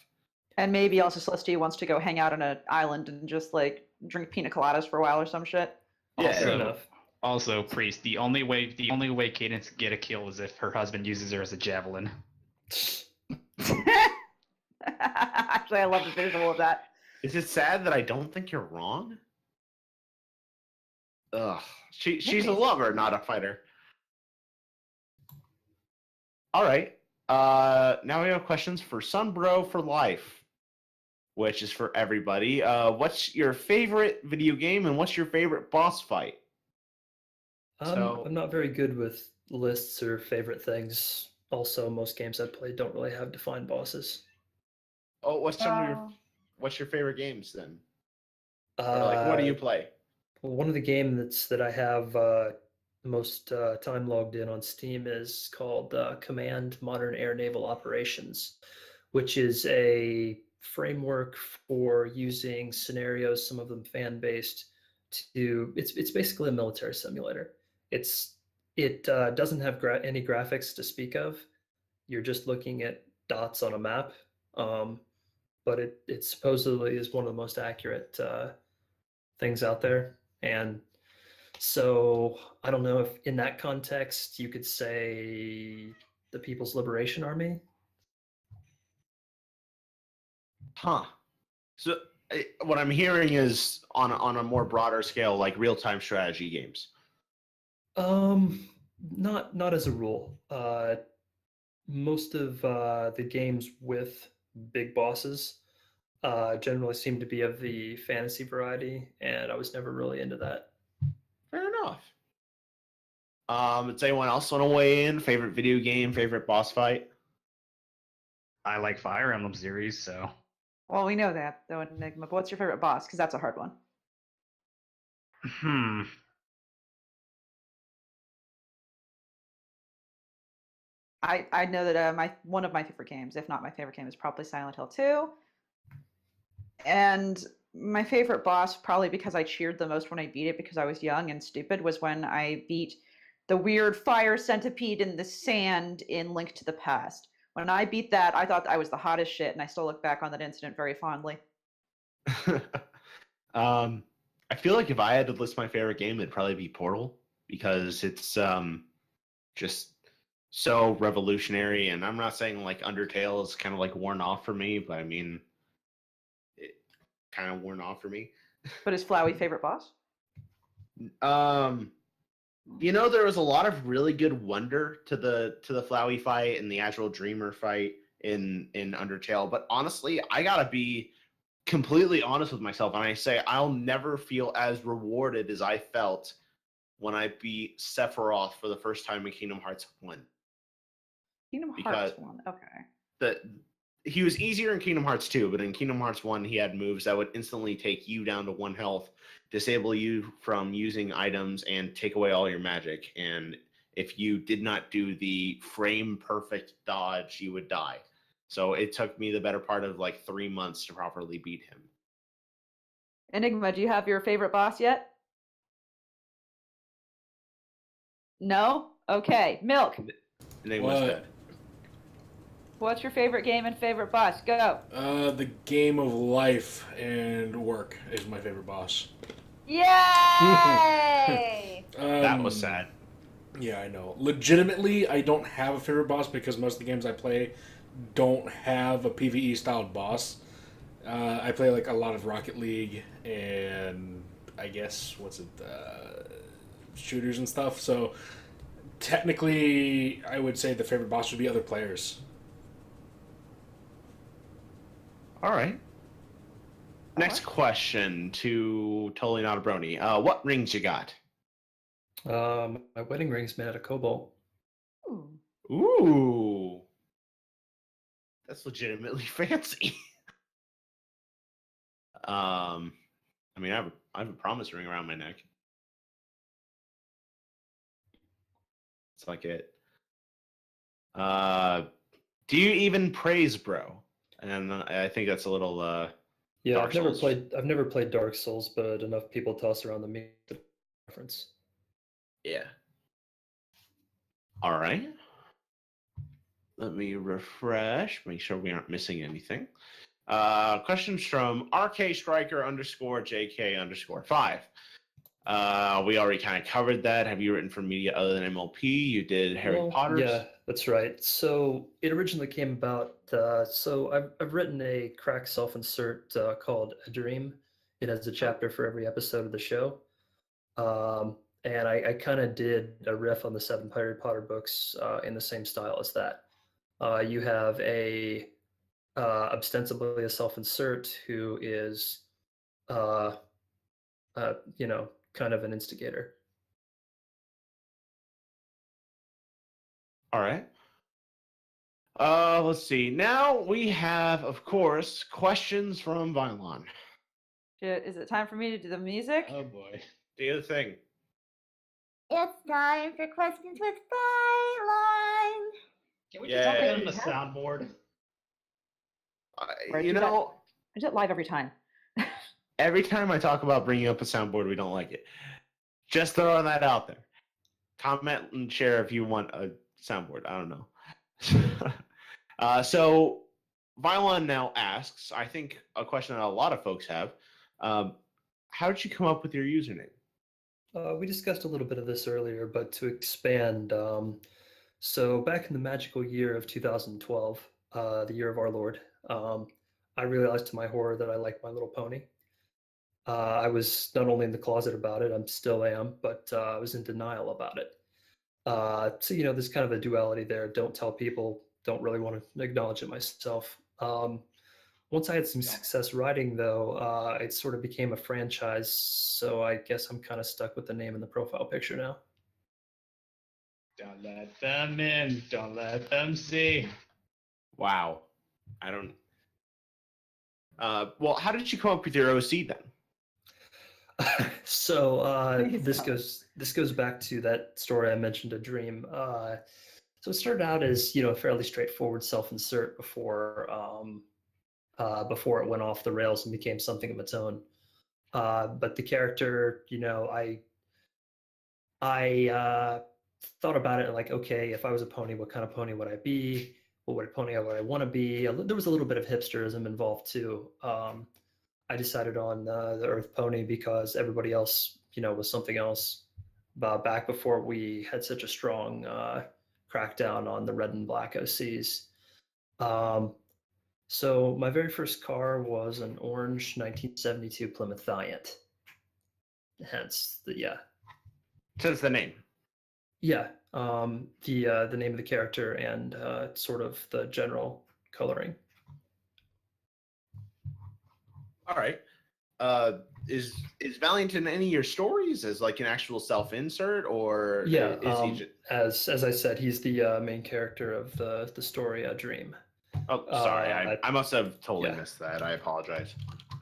And maybe also Celestia wants to go hang out on an island and just like drink pina coladas for a while or some shit. Yeah, Fair Also- enough. Also, Priest, the only way Cadence can get a kill is if her husband uses her as a javelin. Actually, I love the visual of that. Is it sad that I don't think you're wrong? Ugh, she's a lover, not a fighter. All right. Now we have questions for Sunbro for life, which is for everybody. What's your favorite video game and what's your favorite boss fight? So- I'm not very good with lists or favorite things. Also, most games I've played don't really have defined bosses. Oh, what's your favorite games then? Or like, what do you play? Well, one of the games that I have the most time logged in on Steam is called Command Modern Air Naval Operations, which is a framework for using scenarios, some of them fan based. It's basically a military simulator. It doesn't have any graphics to speak of. You're just looking at dots on a map, but it supposedly is one of the most accurate things out there. And so I don't know if in that context you could say the People's Liberation Army. Huh. So what I'm hearing is on a more broader scale, like real-time strategy games. Not as a rule. Most of the games with big bosses generally seem to be of the fantasy variety, and I was never really into that. Fair enough. Does anyone else want to weigh in? Favorite video game, favorite boss fight? I like Fire Emblem series, so Well, we know that, though, Enigma. But what's your favorite boss? Because that's a hard one. I know that one of my favorite games, if not my favorite game, is probably Silent Hill 2. And my favorite boss, probably because I cheered the most when I beat it because I was young and stupid, was when I beat the weird fire centipede in the sand in Link to the Past. When I beat that, I thought I was the hottest shit, and I still look back on that incident very fondly. I feel like if I had to list my favorite game, it'd probably be Portal because it's just so revolutionary. And I'm not saying like Undertale is kind of like worn off for me, but I mean, it kind of worn off for me. But is Flowey favorite boss? You know, there was a lot of really good wonder to the Flowey fight and the actual Dreamer fight in Undertale, but honestly, I gotta be completely honest with myself, and I say I'll never feel as rewarded as I felt when I beat Sephiroth for the first time in Kingdom Hearts 1. Kingdom Hearts 1, okay. He was easier in Kingdom Hearts 2, but in Kingdom Hearts 1, he had moves that would instantly take you down to 1 health, disable you from using items, and take away all your magic. And if you did not do the frame perfect dodge, you would die. So it took me the better part of like 3 months to properly beat him. Enigma, do you have your favorite boss yet? No? Okay. Milk. Enigma's What? dead. What's your favorite game and favorite boss? Go. The game of life and work is my favorite boss. Yay! That was sad. Yeah, I know. Legitimately, I don't have a favorite boss because most of the games I play don't have a PvE styled boss. I play like a lot of Rocket League and I guess shooters and stuff. So technically, I would say the favorite boss would be other players. All right. Next question to TotallyNotABrony. What rings you got? My wedding ring's made out of cobalt. Ooh. That's legitimately fancy. I mean, I have a promise ring around my neck. It's like it. Do you even praise, bro? And I think that's a little Yeah, Dark Souls. I've never played Dark Souls, but enough people toss around the meme reference. Yeah. All right. Let me refresh, make sure we aren't missing anything. Questions from RK_Striker_JK_5. We already kind of covered that. Have you written for media other than MLP? You did Harry Potter's? Yeah, that's right. So it originally came about. So I've written a crack self-insert called A Dream. It has a chapter for every episode of the show. And I kind of did a riff on the 7 Harry Potter books in the same style as that. You have ostensibly a self-insert who is, kind of an instigator. All right. Let's see. Now we have, of course, questions from Vylon. Is it time for me to do the music? oh boy. Do the thing. It's time for questions with Byline. Can we just put it on the Yay. soundboard? Or I You do that- know, I do it live every time. every time I talk about bringing up a soundboard, we don't like it. Just throwing that out there. Comment and share if you want a soundboard. I don't know. So Vylon now asks, I think a question that a lot of folks have. How did you come up with your username? We discussed a little bit of this earlier, but to expand, so back in the magical year of 2012, the year of our Lord, I realized to my horror that I liked My Little Pony. I was not only in the closet about it, I still am, but I was in denial about it. So, there's kind of a duality there. Don't tell people, don't really want to acknowledge it myself. Once I had some success writing, though, it sort of became a franchise. So I guess I'm kind of stuck with the name and the profile picture now. Don't let them in. Don't let them see. Wow. I don't. Well, how did you come up with your OC then? So Please this tell goes back to that story I mentioned, a dream. So it started out as a fairly straightforward self-insert before it went off the rails and became something of its own. But the character, I thought about it like, okay, if I was a pony, what kind of pony would I be? What would a pony would I want to be? There was a little bit of hipsterism involved too. I decided on the Earth Pony because everybody else, was something else. Back before we had such a strong crackdown on the red and black OCs. So my very first car was an orange 1972 Plymouth Valiant. Hence Since the name. the name of the character and sort of the general coloring. All right. Is Valiant in any of your stories as like an actual self-insert, or is he just... as I said, he's the main character of the story Dream. Oh, sorry. I must have totally missed that. I apologize.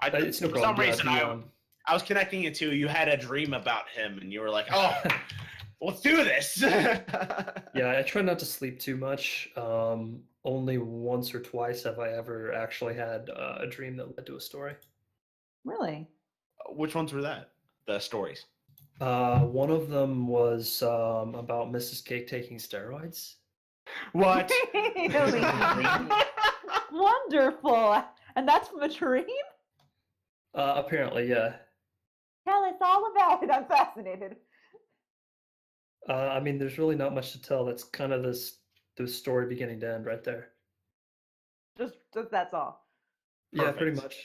It's no For problem. some reason, I was connecting it to you had a dream about him, and you were like, "Oh, let's do this." Yeah, I try not to sleep too much. Only once or twice have I ever actually had a dream that led to a story. Really? Which ones were that? The stories. One of them was about Mrs. Cake taking steroids. What? Really? Wonderful. And that's from a dream? Apparently, yeah. Tell us all about it. I'm fascinated. I mean, there's really not much to tell. That's kind of the story beginning to end right there. Just that's all. Yeah, Perfect. pretty much.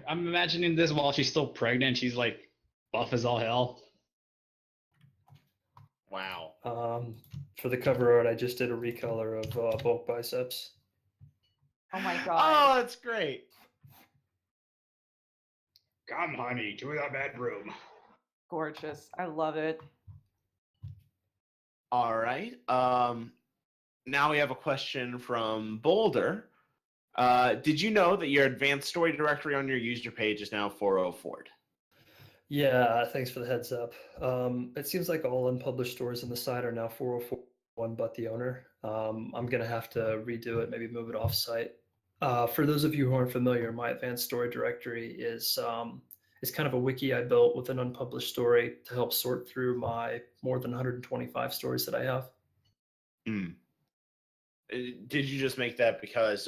I'm imagining this while she's still pregnant. She's like buff as all hell. Wow. For the cover art, I just did a recolor of bulk biceps. Oh my god. Oh, that's great. Come, honey, to the bedroom. Gorgeous. I love it. All right. Now we have a question from Boulder. Did you know that your advanced story directory on your user page is now 404? Yeah, thanks for the heads up. It seems like all unpublished stories on the site are now 404, but the owner. I'm going to have to redo it, maybe move it off site. For those of you who aren't familiar, my advanced story directory is kind of a wiki I built with an unpublished story to help sort through my more than 125 stories that I have. Did you just make that because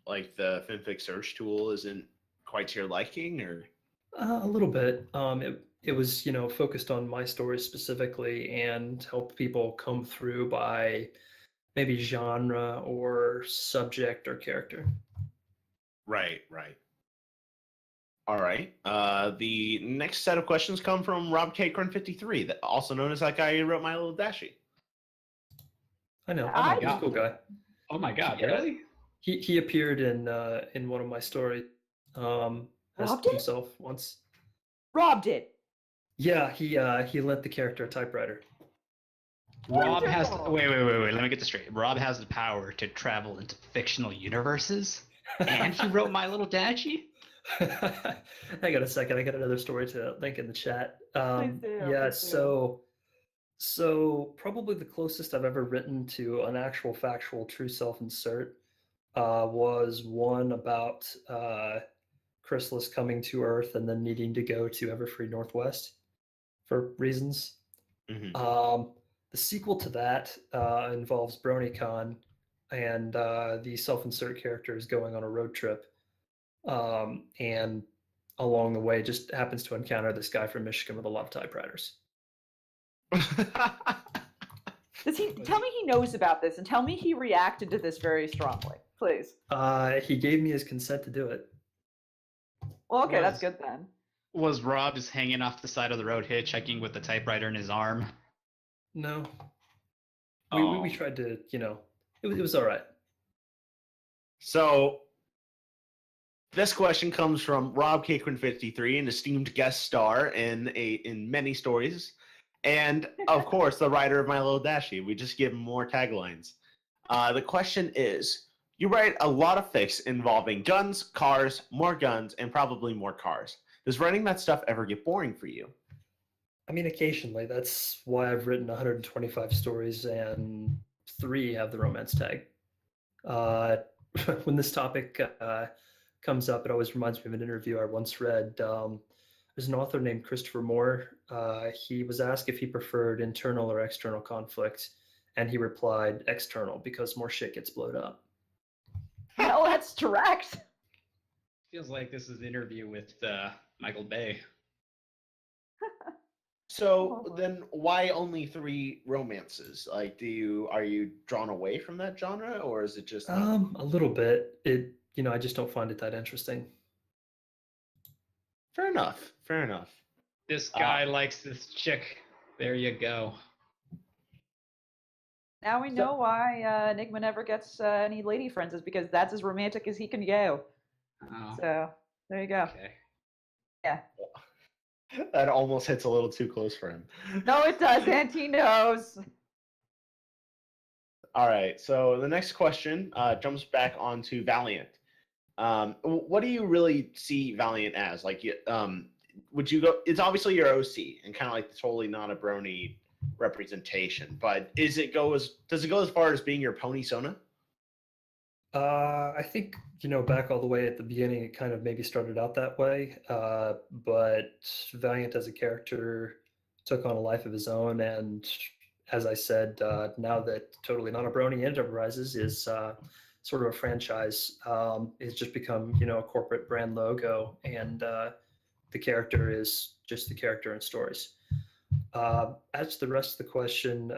like the fanfic search tool isn't quite to your liking, or? A little bit. It was focused on my stories specifically and help people come through by maybe genre or subject or character. Right. All right. The next set of questions come from Rob K. Crun 53, that also known as that guy who wrote My Little Dashie. I know. Oh my He's a God. cool guy. Oh my god, Yeah. really? He appeared in one of my stories as Rob did? himself once. Rob did. Yeah, he lent the character a typewriter. Rob has Wonderful. wait. Let me get this straight. Rob has the power to travel into fictional universes, and he wrote My Little Dashie. Hang on a second. I got another story to link in the chat. Please do, Yeah, please do. so probably the closest I've ever written to an actual factual true self-insert was one about Chrysalis coming to Earth and then needing to go to Everfree Northwest for reasons. Mhm. The sequel to that involves BronyCon and the self-insert character is going on a road trip, and along the way just happens to encounter this guy from Michigan with a lot of typewriters. Does he tell me he knows about this and tell me he reacted to this very strongly, please? He gave me his consent to do it. Well, okay, that's Was- good then. Was Rob just hanging off the side of the road hitchhiking with the typewriter in his arm? No, Oh. we tried to, it was all right. So this question comes from Rob Cakerin53, an esteemed guest star in many stories, and of course the writer of My Little Dashie. We just give him more taglines. The question is: you write a lot of fics involving guns, cars, more guns, and probably more cars. Does writing that stuff ever get boring for you? I mean, occasionally. That's why I've written 125 stories and 3 have the romance tag. When this topic comes up, it always reminds me of an interview I once read. There's an author named Christopher Moore. He was asked if he preferred internal or external conflict, and he replied, external, because more shit gets blowed up. Well, that's direct. Feels like this is an interview with Michael Bay. So then, why only 3 romances? Like, are you drawn away from that genre, or is it just not? A little bit. I just don't find it that interesting. Fair enough. Fair enough. This guy likes this chick. There you go. Now we know why Enigma never gets any lady friends, is because that's as romantic as he can go. Oh, So there you go. okay. Yeah. That almost hits a little too close for him. No, it doesn't. He knows. All right. So the next question jumps back onto Valiant. What do you really see Valiant as? Like, would you go? It's obviously your OC and kind of like the Totally Not a Brony representation, but does it go as far as being your pony Sona? I think, back all the way at the beginning, it kind of maybe started out that way. But Valiant as a character took on a life of his own. And as I said, now that Totally Not a Brony Enterprises is sort of a franchise, it's just become, a corporate brand logo. And the character is just the character in stories. As to the rest of the question,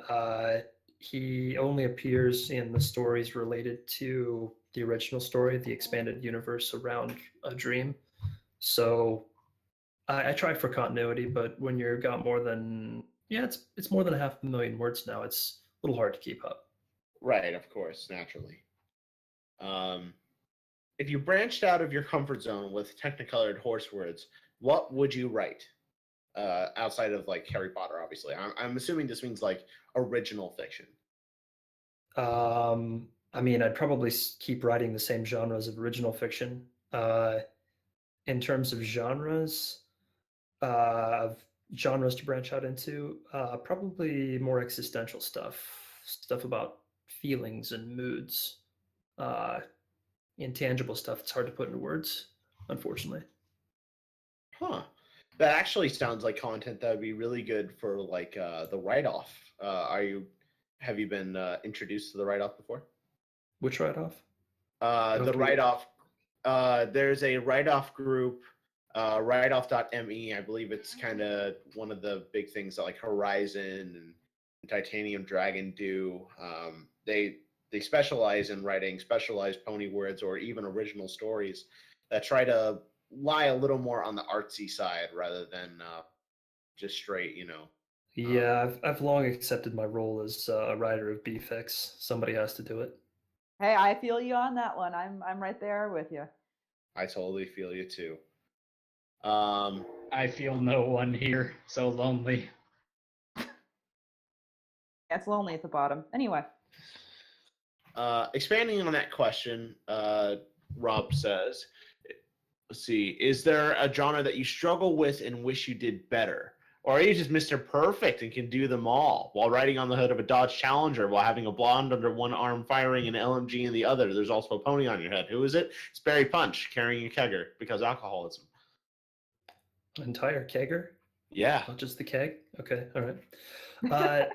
he only appears in the stories related to the original story, the expanded universe around a dream. So I try for continuity, but when you've got more than it's more than 500,000 words now, it's a little hard to keep up. Right, of course, naturally. If you branched out of your comfort zone with technicolored horse words, what would you write? Outside of like Harry Potter, obviously. I'm assuming this means like original fiction. I mean, I'd probably keep writing the same genres of original fiction. In terms of genres to branch out into, probably more existential stuff about feelings and moods, intangible stuff. It's hard to put into words, unfortunately. Huh. That actually sounds like content that would be really good for like the write-off. Have you been introduced to the write-off before? Which write-off? The write-off. There's a write-off group, writeoff.me. I believe it's kind of one of the big things that like Horizon and Titanium Dragon do. They specialize in writing specialized pony words or even original stories that try to lie a little more on the artsy side rather than just straight, Yeah, I've long accepted my role as a writer of BFIX. Somebody has to do it. Hey, I feel you on that one. I'm right there with you. I totally feel you too. I feel no one here. So lonely. It's lonely at the bottom. Anyway. Expanding on that question, Rob says, let's see, is there a genre that you struggle with and wish you did better? Or are you just Mr. Perfect and can do them all while riding on the hood of a Dodge Challenger while having a blonde under one arm firing an LMG in the other? There's also a pony on your head. Who is it? It's Barry Punch carrying a kegger because alcoholism. An entire kegger? Yeah. Not just the keg? Okay, all right.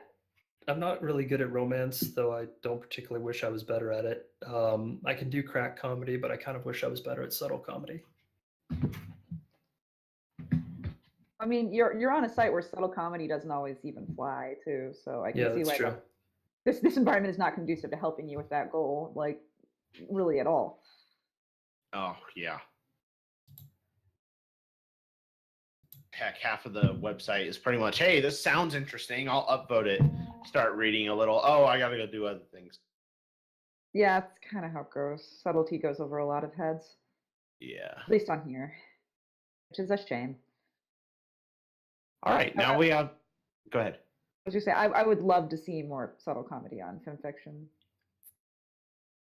I'm not really good at romance, though I don't particularly wish I was better at it. I can do crack comedy, but I kind of wish I was better at subtle comedy. I mean, you're on a site where subtle comedy doesn't always even fly too, so I can Yeah, see that's why true. this environment is not conducive to helping you with that goal, like really at all. Oh, yeah. Heck, half of the website is pretty much, hey, this sounds interesting. I'll upvote it. Start reading a little. Oh, I gotta go do other things. Yeah, it's kind of how it goes. Subtlety goes over a lot of heads, Yeah. at least on here, which is a shame. All right, now we have. Go ahead. As you say, I would love to see more subtle comedy on FimFiction.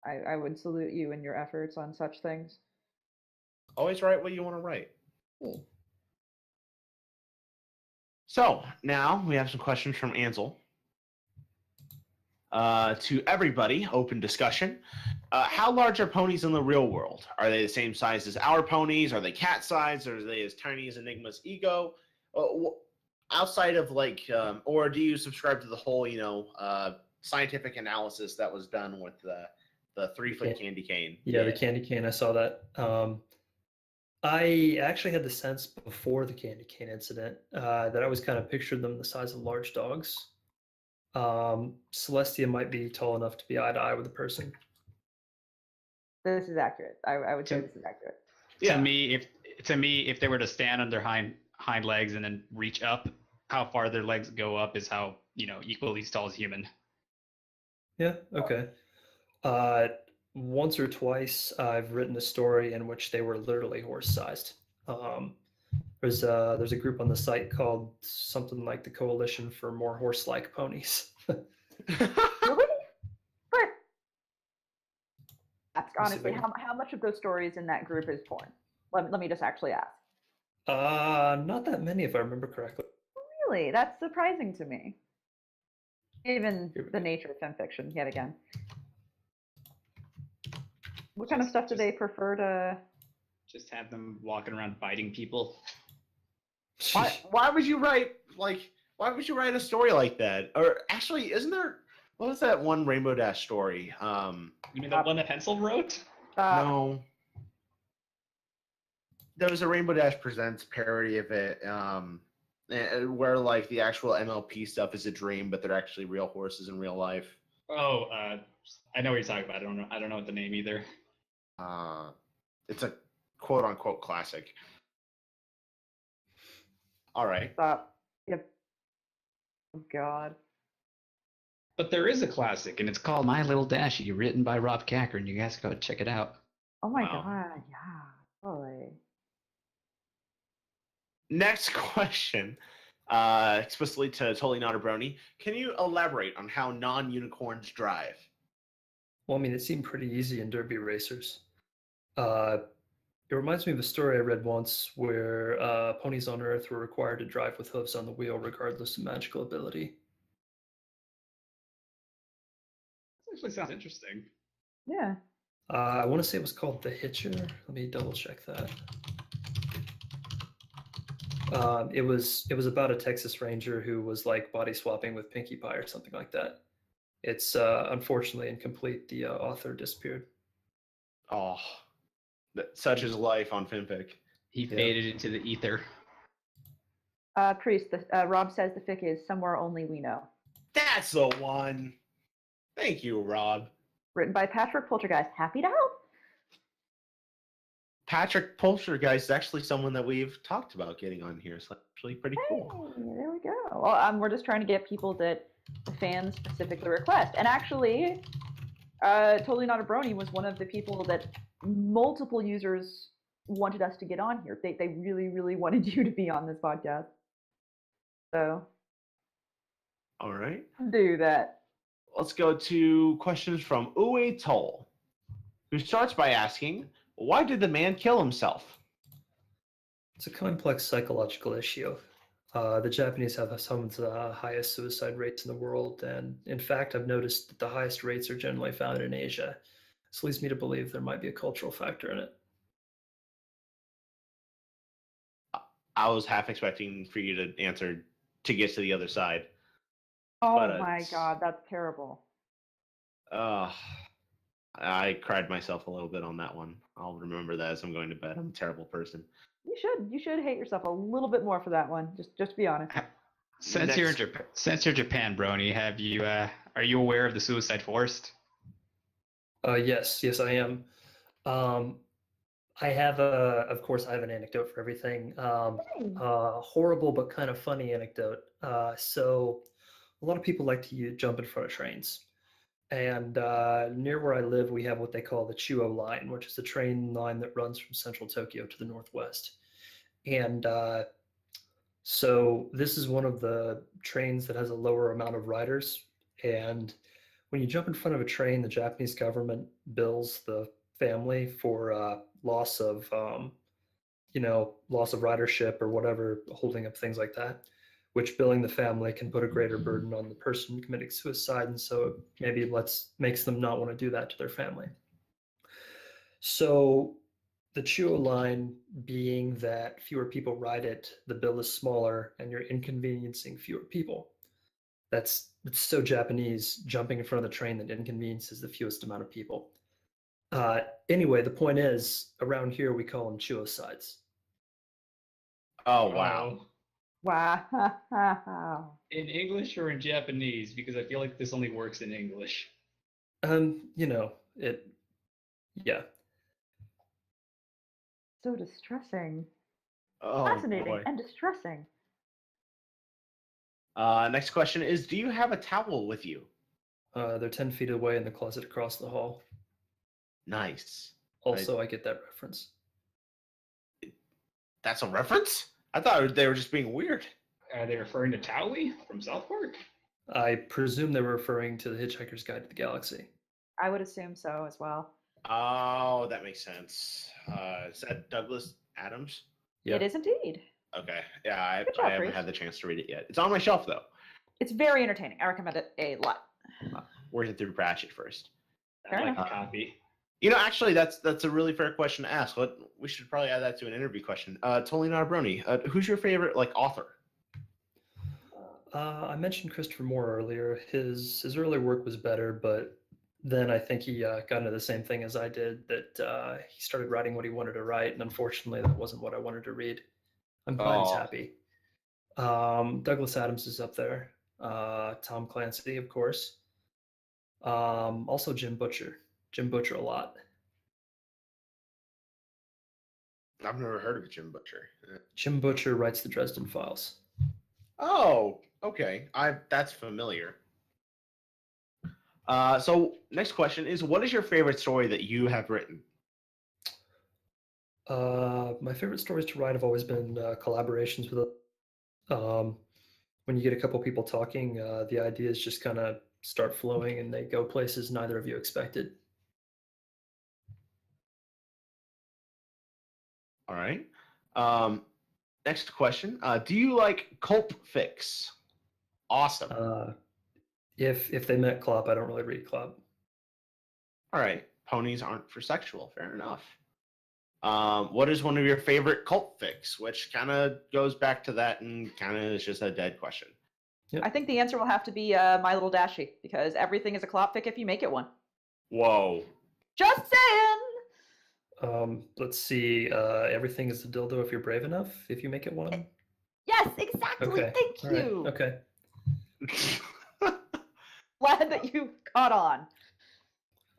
I would salute you in your efforts on such things. Always write what you want to write. Cool. So now we have some questions from Ansel. To everybody, open discussion. How large are ponies in the real world? Are they the same size as our ponies? Are they cat size? Or are they as tiny as Enigma's ego? Outside of or do you subscribe to the whole, scientific analysis that was done with the 3-foot candy cane? Yeah, the candy cane. I saw that. I actually had the sense before the candy cane incident that I always kind of pictured them the size of large dogs. Celestia might be tall enough to be eye to eye with a person. This is accurate. I would say this is accurate. Yeah. To me, if they were to stand on their hind legs and then reach up, how far their legs go up is how equally as tall as human. Yeah. Okay. Once or twice, I've written a story in which they were literally horse-sized. There's a group on the site called something like the Coalition for More Horse-Like Ponies. Really? But ask Let me see honestly, if I how much of those stories in that group is porn? Let me just actually ask. Not that many, if I remember correctly. Really, that's surprising to me. Given Here we the go. nature of fanfiction, yet again. What kind of stuff do they prefer to? Just have them walking around biting people. Why would you write a story like that? Or actually, isn't there? What was that one Rainbow Dash story? You mean the one that Pencil wrote? No. There was a Rainbow Dash Presents parody of it, where the actual MLP stuff is a dream, but they're actually real horses in real life. Oh, I know what you're talking about. I don't know what the name either. It's a quote unquote classic. All right. Stop. Yep. Oh God. But there is a classic, and it's called My Little Dashie, written by Rob Cacker, and you guys go check it out. Oh my Wow. God. Yeah. Boy. Next question, explicitly to TotallyNotABrony. Can you elaborate on how non-unicorns drive? Well, I mean, it seemed pretty easy in Derby Racers. It reminds me of a story I read once where ponies on Earth were required to drive with hooves on the wheel regardless of magical ability. This actually sounds interesting. Yeah. I want to say it was called The Hitcher. Let me double check that. It was about a Texas Ranger who was like body swapping with Pinkie Pie or something like that. It's unfortunately incomplete. The author disappeared. Oh, such is life on FinPic. He faded into the ether. Priest. Rob says the fic is Somewhere Only We Know. That's the one. Thank you, Rob. Written by Patrick Poltergeist. Happy to help. Patrick Poltergeist is actually someone that we've talked about getting on here. So actually pretty cool. Hey, there we go. Well, we're just trying to get people that the fans specifically request. And actually, TotallyNotABrony was one of the people that multiple users wanted us to get on here. They really, really wanted you to be on this podcast. So, All right. do that. Let's go to questions from Uwe Toll, who starts by asking, why did the man kill himself? It's a complex psychological issue. The Japanese have some of the highest suicide rates in the world, and in fact, I've noticed that the highest rates are generally found in Asia. This leads me to believe there might be a cultural factor in it. I was half expecting for you to answer to get to the other side. Oh But, my god, that's terrible. I cried myself a little bit on that one. I'll remember that as I'm going to bed. I'm a terrible person. You should hate yourself a little bit more for that one. Just be honest. Since you're in Japan, Brony, have you are you aware of the Suicide Forest? Yes, I am. I have of course, I have an anecdote for everything. Horrible but kind of funny anecdote. So, a lot of people like to jump in front of trains. And near where I live, we have what they call the Chuo line, which is the train line that runs from central Tokyo to the northwest. And so this is one of the trains that has a lower amount of riders. And when you jump in front of a train, the Japanese government bills the family for loss of, loss of ridership or whatever, holding up things like that, which billing the family can put a greater burden on the person committing suicide. And so maybe makes them not want to do that to their family. So the Chuo line being that fewer people ride it, the bill is smaller and you're inconveniencing fewer people. It's so Japanese, jumping in front of the train that inconveniences the fewest amount of people. Anyway, the point is, around here we call them Chuo-sides. Oh, wow. Wow. In English or in Japanese? Because I feel like this only works in English. Yeah. So distressing. Oh, Fascinating boy. and distressing. Next question is, do you have a towel with you? They're 10 feet away in the closet across the hall. Nice. Also, I get that reference. That's a reference? I thought they were just being weird. Are they referring to Towelie from South Park? I presume they were referring to the Hitchhiker's Guide to the Galaxy. I would assume so as well. Oh, that makes sense. Is that Douglas Adams? Yeah. It is indeed. Okay. Yeah, Good job, I haven't Reese. had the chance to read it yet. It's on my shelf, though. It's very entertaining. I recommend it a lot. Working through Pratchett first. Fair I'd like enough. a copy. You know, actually, that's a really fair question to ask. We should probably add that to an interview question. TotallyNotABrony, who's your favorite author? I mentioned Christopher Moore earlier. His early work was better, but then I think he got into the same thing as I did, that he started writing what he wanted to write, and unfortunately that wasn't what I wanted to read. I'm glad he's happy. Douglas Adams is up there. Tom Clancy, of course. Also Jim Butcher. Jim Butcher a lot. I've never heard of Jim Butcher. Jim Butcher writes the Dresden Files. Oh, okay. That's familiar. So next question is, what is your favorite story that you have written? My favorite stories to write have always been collaborations with when you get a couple people talking, the ideas just kind of start flowing and they go places neither of you expected. All right. Next question. Do you like Culp Fix? Awesome. If they meant Klopp, I don't really read Klopp. All right. Ponies aren't for sexual. Fair enough. What is one of your favorite Cult Fix? Which kind of goes back to that and kind of is just a dead question. Yep. I think the answer will have to be My Little Dashie, because everything is a clopfic if you make it one. Whoa. Just saying! Let's see. Everything is a dildo if you're brave enough, if you make it one. Yes, exactly. Okay. Thank All right. you. Okay. Glad that you caught on.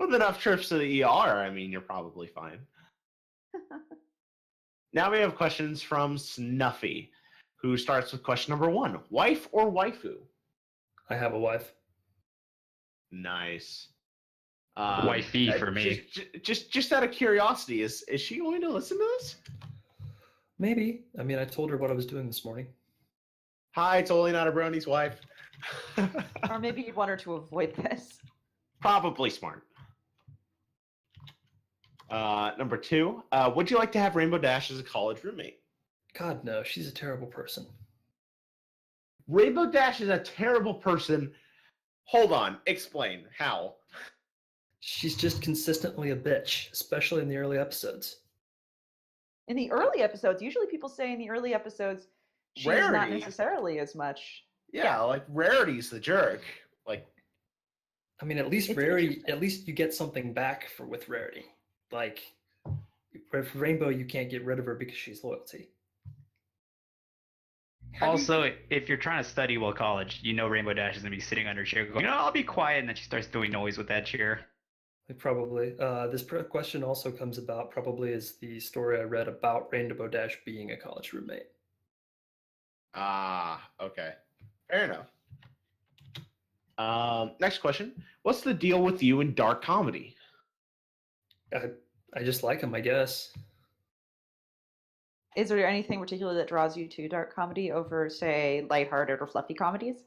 With enough trips to the ER, I mean, you're probably fine. Now we have questions from Snuffy, who starts with question number 1. Wife or waifu? I have a wife. Nice. Wifey for me. Just out of curiosity, is she going to listen to this? Maybe. I mean, I told her what I was doing this morning. Hi, totally not a brony's wife. Or maybe you'd want her to avoid this. Probably smart. Number 2, would you like to have Rainbow Dash as a college roommate? God, no. She's a terrible person. Rainbow Dash is a terrible person. Hold on, explain how. She's just consistently a bitch, especially in the early episodes. In the early episodes, usually people say in the early episodes, she's not Rarity. necessarily as much. Yeah, like Rarity's the jerk. Like, I mean, at least It's Rarity, interesting. at least you get something back with Rarity. Like, with Rainbow, you can't get rid of her because she's loyalty. Also, if you're trying to study while college, you know Rainbow Dash is gonna be sitting under a chair going, I'll be quiet, and then she starts doing noise with that chair. Probably. This question also comes about probably is the story I read about Rainbow Dash being a college roommate. Okay. Fair enough. Next question. What's the deal with you in dark comedy? I just like him, I guess. Is there anything particular that draws you to dark comedy over, say, lighthearted or fluffy comedies?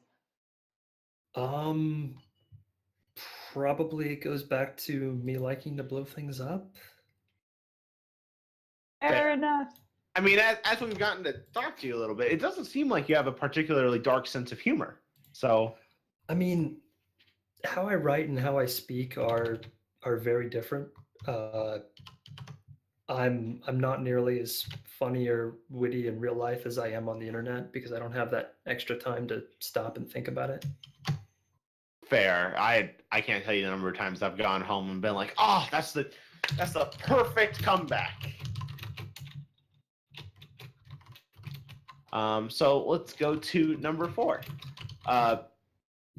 Probably it goes back to me liking to blow things up. Fair enough. I mean, as we've gotten to talk to you a little bit, it doesn't seem like you have a particularly dark sense of humor. So, I mean, how I write and how I speak are very different. I'm not nearly as funny or witty in real life as I am on the internet because I don't have that extra time to stop and think about it. fair. I can't tell you the number of times I've gone home and been like, "Oh, that's the perfect comeback." So let's go to number 4.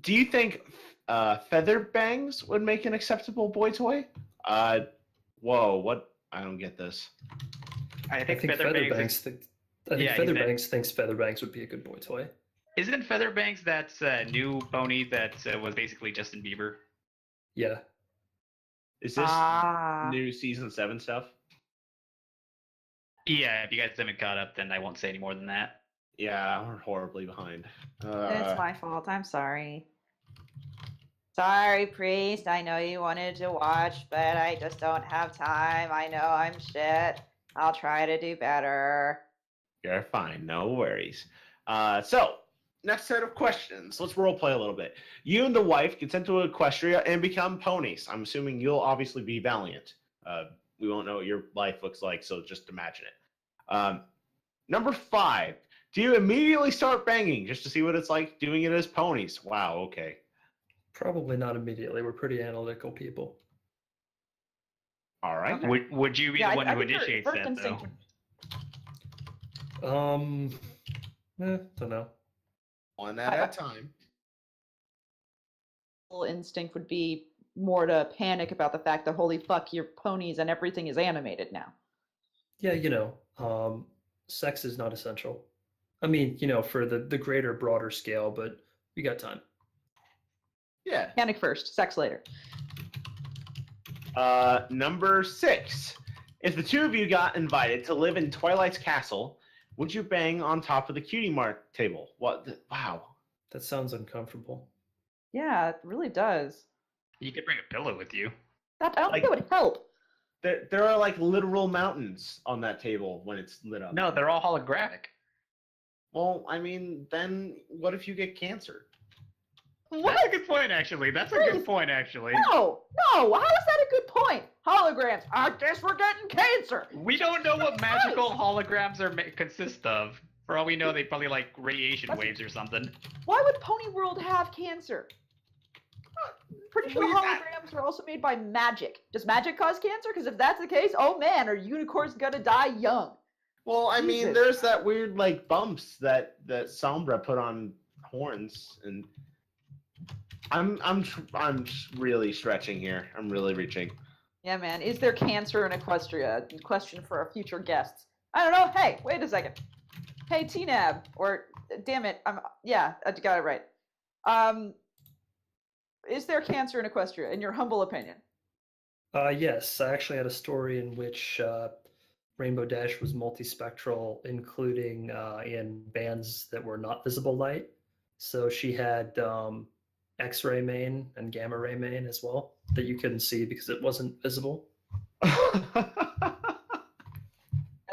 Do you think feather bangs would make an acceptable boy toy? Whoa, what? I don't get this. I think Featherbanks Yeah, thinks Featherbanks would be a good boy toy. Isn't Featherbanks that new pony that was basically Justin Bieber? Yeah. Is this Ah. new season 7 stuff? Yeah, if you guys haven't caught up, then I won't say any more than that. Yeah, we're horribly behind. It's my fault. I'm sorry. Sorry, Priest. I know you wanted to watch, but I just don't have time. I know I'm shit. I'll try to do better. You're fine, no worries. So, next set of questions. Let's role play a little bit. You and the wife get sent to Equestria and become ponies. I'm assuming you'll obviously be Valiant. We won't know what your life looks like, so just imagine it. Number 5. Do you immediately start banging just to see what it's like doing it as ponies? Wow, okay. Probably not immediately. We're pretty analytical people. All right. Okay. Would you be the one who think initiates first that, instinct though? Don't know. One at a time. instinct would be more to panic about the fact that holy fuck, your ponies and everything is animated now. Yeah, sex is not essential. I mean, for the greater, broader scale, but we got time. Yeah. Panic first, sex later. Number 6. If the two of you got invited to live in Twilight's castle, would you bang on top of the cutie mark table? Wow. That sounds uncomfortable. Yeah, it really does. You could bring a pillow with you. I don't think that would help. There are like literal mountains on that table when it's lit up. No, they're all holographic. Well, I mean, then what if you get cancer? That's a good point, actually. No, how is that a good point? Holograms. I guess we're getting cancer. We don't know what magical holograms consist of. For all we know, they probably like radiation waves or something. Why would Pony World have cancer? Pretty sure holograms are also made by magic. Does magic cause cancer? Because if that's the case, oh man, are unicorns gonna die young? Well, I mean, Jesus. there's that weird like bumps that Sombra put on horns, and I'm really stretching here. I'm really reaching. Yeah, man. Is there cancer in Equestria? Question for our future guests. I don't know. Hey, wait a second. Hey, TNAB, or damn it, I got it right. Is there cancer in Equestria, in your humble opinion? Yes, I actually had a story in which Rainbow Dash was multispectral, including in bands that were not visible light. So she had X-ray main and gamma ray main as well that you couldn't see because it wasn't visible. And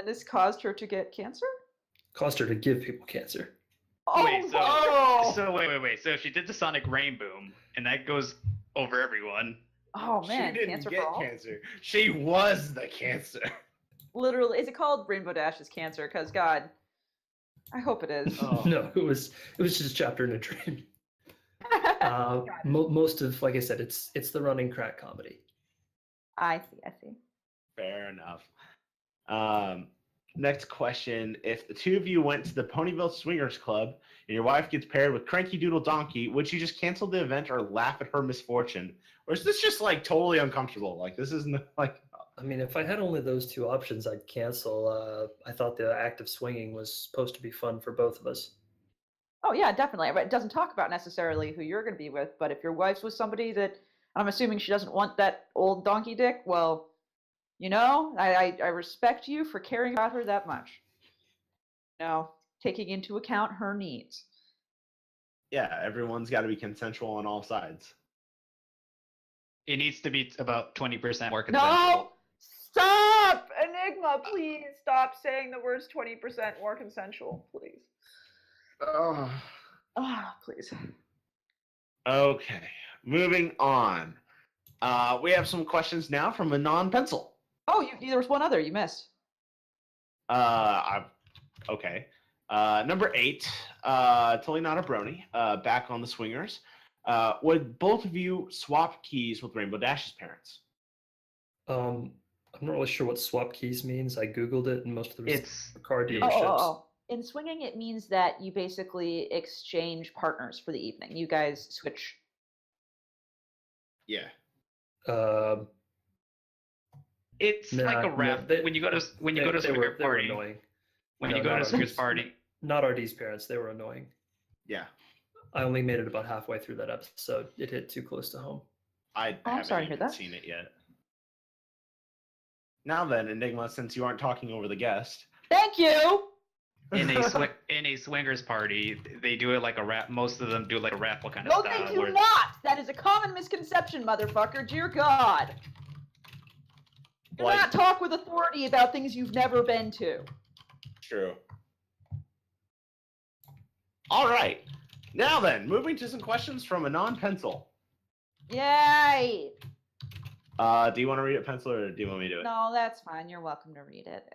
this caused her to get cancer? Caused her to give people cancer. Oh, Wait, so Oh! so wait. So if she did the sonic rain boom, and that goes over everyone. oh man, she didn't cancer get for all. cancer. She was the cancer. Literally, is it called Rainbow Dash is cancer? Because God, I hope it is. Oh. No, it was just a chapter in a dream. Most of, like I said, it's the running crack comedy. I see. Fair enough. Next question. If the two of you went to the Ponyville Swingers Club and your wife gets paired with Cranky Doodle Donkey, would you just cancel the event or laugh at her misfortune? Or is this just like totally uncomfortable? Like this isn't like I mean, if I had only those two options, I'd cancel. I thought the act of swinging was supposed to be fun for both of us. Oh yeah, definitely. But it doesn't talk about necessarily who you're going to be with. But if your wife's with somebody that I'm assuming she doesn't want that old donkey dick, well, you know, I respect you for caring about her that much. No, taking into account her needs. yeah, everyone's got to be consensual on all sides. It needs to be about 20% more consensual. No! Stop! Enigma, please stop saying the words 20% more consensual, please. Oh. Ah, please. Okay, moving on. We have some questions now from a non-pencil. Oh, there was one other you missed. Okay. Number 8, TotallyNotABrony, back on the swingers. Would both of you swap keys with Rainbow Dash's parents? I'm not really sure what swap keys means. I googled it, and most of the It's car yeah. dealerships. In swinging, it means that you basically exchange partners for the evening. You guys switch. Yeah. It's like a rap. When you go to swinger party, annoying. when No, you go to not swingers RD's. party, Not RD's parents. They were annoying. Yeah. I only made it about halfway through that episode. It hit too close to home. I I'm haven't sorry to hear even that. seen it yet. Now then, Enigma, since you aren't talking over the guest. Thank you! in a swingers party, they do it like a rap. Most of them do it like a raffle kind of No, style. they do where- not! That is a common misconception, motherfucker. Dear God. Do Like- not talk with authority about things you've never been to. True. All right. Now then, moving to some questions from a non-pencil. Yay! Do you want to read it, pencil, or do you want me to do it? No, that's fine. You're welcome to read it.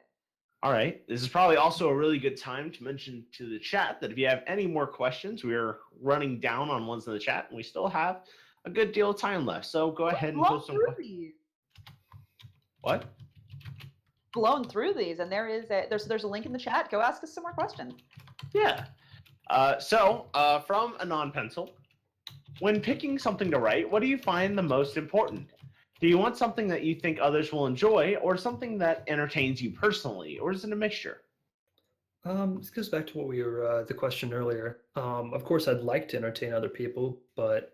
All right. This is probably also a really good time to mention to the chat that if you have any more questions, we are running down on ones in the chat, and we still have a good deal of time left. So go ahead and Blown post some. through these. What? Blown through these, and there's a link in the chat. Go ask us some more questions. Yeah. From a non-pencil, when picking something to write, what do you find the most important? Do you want something that you think others will enjoy, or something that entertains you personally, or is it a mixture? This goes back to what we were the question earlier. Of course, I'd like to entertain other people, but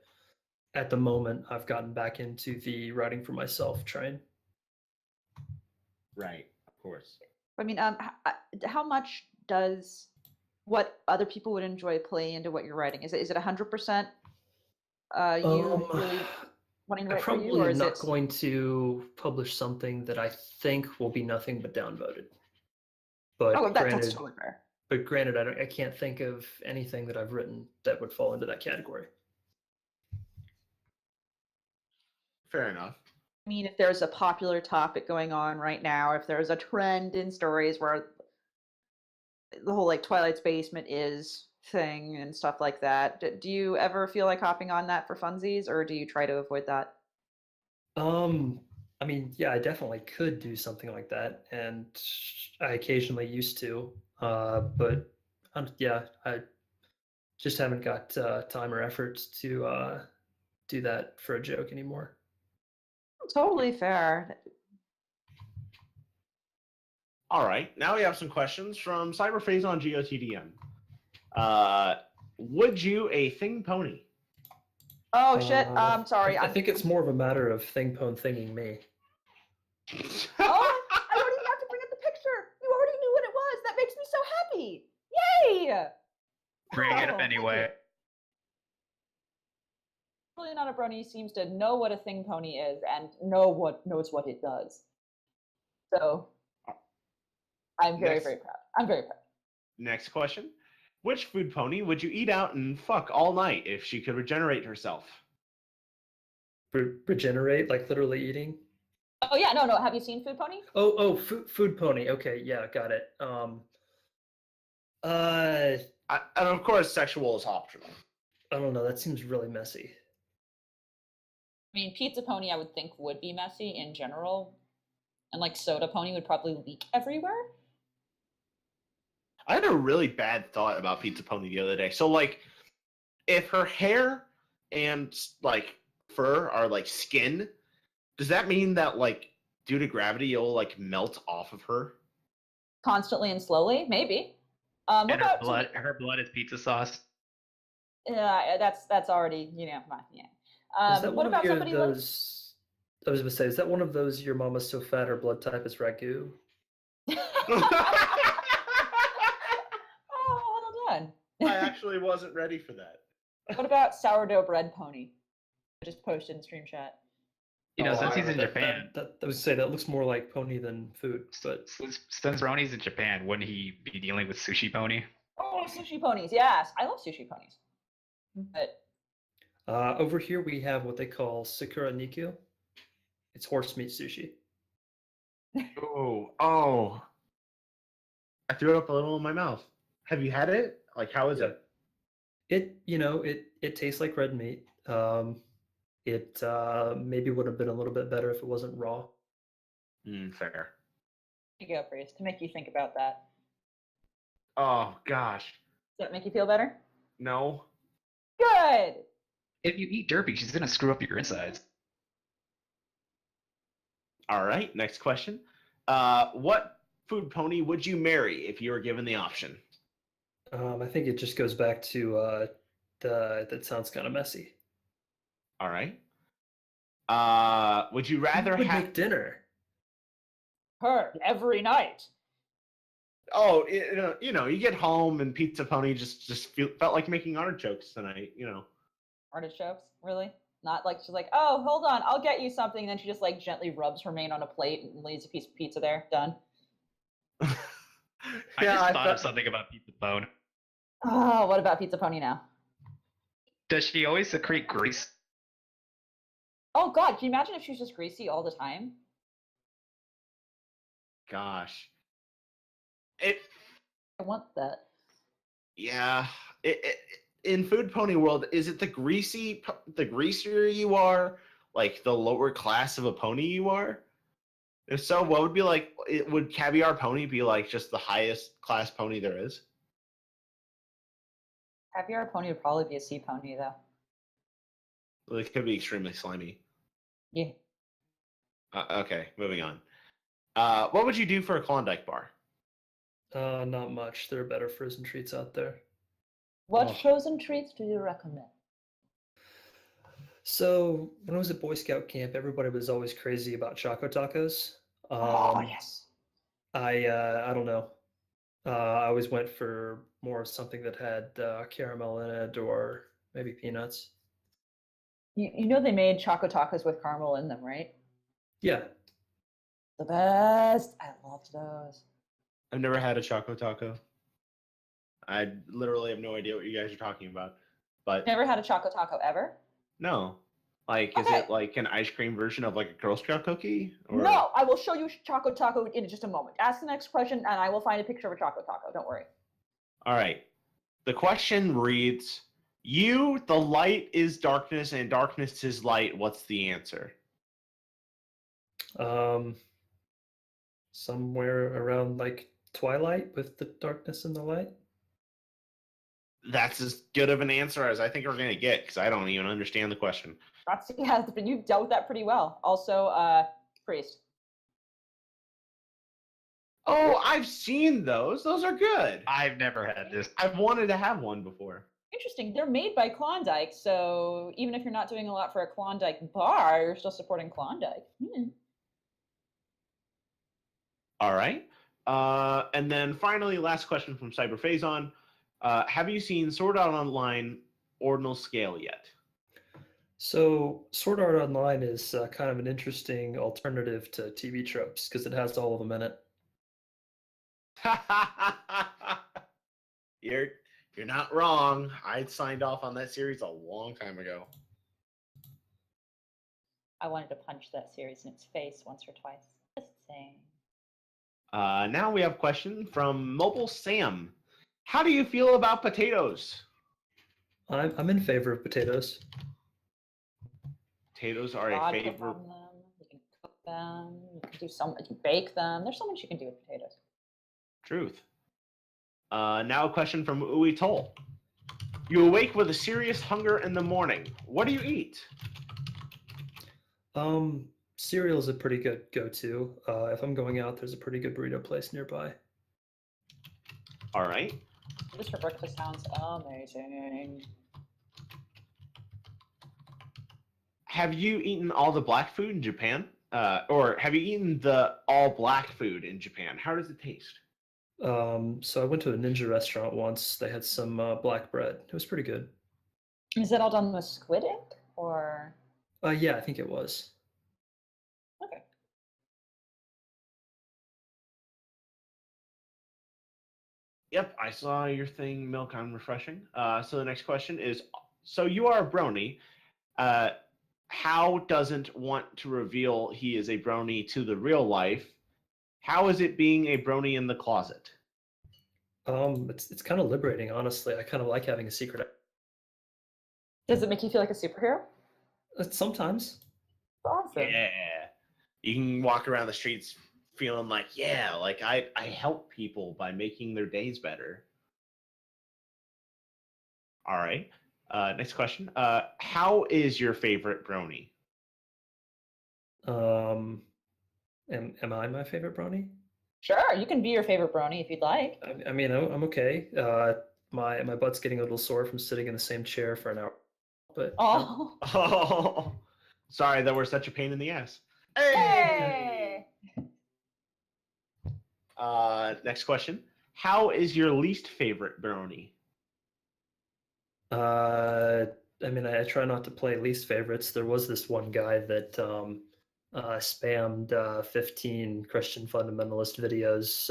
at the moment, I've gotten back into the writing for myself train. Right, of course. I mean, how much does what other people would enjoy play into what you're writing? Is it 100%? You really wanting to I write for you, probably or am is not it? going to publish something that I think will be nothing but downvoted. But Oh, that's granted, totally fair. I can't think of anything that I've written that would fall into that category. Fair enough. I mean, if there's a popular topic going on right now, if there's a trend in stories where the whole like Twilight's Basement is thing and stuff like that, do you ever feel like hopping on that for funsies, or do you try to avoid that? I mean, yeah, I definitely could do something like that, and I occasionally used to, but yeah, I just haven't got time or effort to do that for a joke anymore. Totally fair. All right, now we have some questions from Cyberphase on GOTDM. Would you a thing pony? Oh shit! Sorry. I think it's more of a matter of thing-pone thinging me. Oh, I don't even have to bring up the picture. You already knew what it was. That makes me so happy. Yay! bring it up Oh, anyway. TotallyNotABrony seems to know what a thing pony is and knows what it does. So I'm very, Next. very proud. I'm very proud. Next question. Which food pony would you eat out and fuck all night if she could regenerate herself? Regenerate, like literally eating. Oh yeah, no. Have you seen Food Pony? Food pony. Okay, yeah, got it. Uh, And of course, sexual is optional. I don't know. That seems really messy. I mean, Pizza Pony I would think would be messy in general. And like Soda Pony would probably leak everywhere. I had a really bad thought about Pizza Pony the other day. So, like, if her hair and like fur are like skin, does that mean that like due to gravity it'll like melt off of her? Constantly and slowly, maybe. What And about her blood is pizza sauce. that's already, you know, yeah. Is that What one about of somebody like those? I was gonna say, is that one of those? Your mama's so fat her blood type is ragu. Oh, well done. I actually wasn't ready for that. What about sourdough bread pony? I just posted in stream chat. You know, since I he's don't in know, Japan, I would say that looks more like pony than food. But since Brony's in Japan, wouldn't he be dealing with sushi pony? Oh, sushi ponies. Yes, I love sushi ponies. But over here we have what they call Sakura Nikyu. It's horse meat sushi. Oh. I threw it up a little in my mouth. Have you had it? Like, how is it? It tastes like red meat. It maybe would have been a little bit better if it wasn't raw. Fair. here you go, Priest, to make you think about that. Oh gosh. Does that make you feel better? No. Good. If you eat derpy, she's gonna screw up your insides. All right. Next question. What food pony would you marry if you were given the option? I think it just goes back to that sounds kind of messy. All right. Would you Who rather would have? make dinner? Her every night. Oh, you get home and Pizza Pony felt like making artichokes tonight. Artichokes, really? Not like she's like, oh, hold on, I'll get you something. And then she just like gently rubs her mane on a plate and leaves a piece of pizza there. Done. I just thought of something about Pizza Bone. Oh, what about Pizza Pony now? Does she always secrete grease? Oh God, can you imagine if she was just greasy all the time? Gosh. I want that. Yeah. In Food Pony World, is it the greasier you are, like the lower class of a pony you are? If so, what would be like? Would Caviar Pony be like just the highest class pony there is? Caviar Pony would probably be a sea pony though. It could be extremely slimy. Yeah. Okay, moving on. What would you do for a Klondike bar? Not much. There are better frozen treats out there. What Oh. frozen treats do you recommend? So when I was at Boy Scout camp, everybody was always crazy about Choco Tacos. Oh yes. I don't know. I always went for more something that had caramel in it or maybe peanuts. You know they made Choco Tacos with caramel in them, right? Yeah. The best. I loved those. I've never had a Choco Taco. I literally have no idea what you guys are talking about. But Never had a Choco Taco ever? no. Like, is Okay. it like an ice cream version of like a Girl Scout cookie? Or... No, I will show you Choco Taco in just a moment. Ask the next question and I will find a picture of a Choco Taco. Don't worry. All right. The question reads, the light is darkness and darkness is light. What's the answer? Somewhere around like twilight with the darkness and the light. That's as good of an answer as I think we're going to get because I don't even understand the question. But you dealt with that pretty well. Also, Priest. Oh, I've seen those. Those are good. I've never had this. I've wanted to have one before. Interesting. They're made by Klondike, so even if you're not doing a lot for a Klondike bar, you're still supporting Klondike. All right. And then finally, last question from CyberPhazon. Have you seen Sword Art Online Ordinal Scale yet? So Sword Art Online is kind of an interesting alternative to TV tropes because it has all of them in it. you're You're not wrong. I signed off on that series a long time ago. I wanted to punch that series in its face once or twice. Just saying. Now we have a question from Mobile Sam. How do you feel about potatoes? I'm in favor of potatoes. Potatoes are a Vodka favorite. from them. You can cook them. You can do some. You can bake them. There's so much you can do with potatoes. Truth. Now a question from Uwe Toll. You awake with a serious hunger in the morning. What do you eat? Cereal is a pretty good go-to. If I'm going out, there's a pretty good burrito place nearby. All right. This for breakfast sounds amazing. Have you eaten all the black food in Japan? Or have you eaten the all black food in Japan? How does it taste? So I went to a ninja restaurant once. They had some black bread. It was pretty good. Is that all done with squid ink or? Yeah, I think it was. Okay. Yep, I saw your thing, Milk on Refreshing. So the next question is, so you are a brony. How doesn't want to reveal he is a brony to the real life? How is it being a brony in the closet? It's kind of liberating, honestly. I kind of like having a secret. Does it make you feel like a superhero? Sometimes. Awesome. Yeah. You can walk around the streets feeling like, yeah, like I help people by making their days better. All right. Next question. How is your favorite brony? Am I my favorite brony? Sure, you can be your favorite brony if you'd like. I mean, I'm okay. My butt's getting a little sore from sitting in the same chair for an hour. But Oh. Oh, sorry that we're such a pain in the ass. Hey! Next question. How is your least favorite brony? I mean, I try not to play least favorites. There was this one guy that spammed 15 Christian fundamentalist videos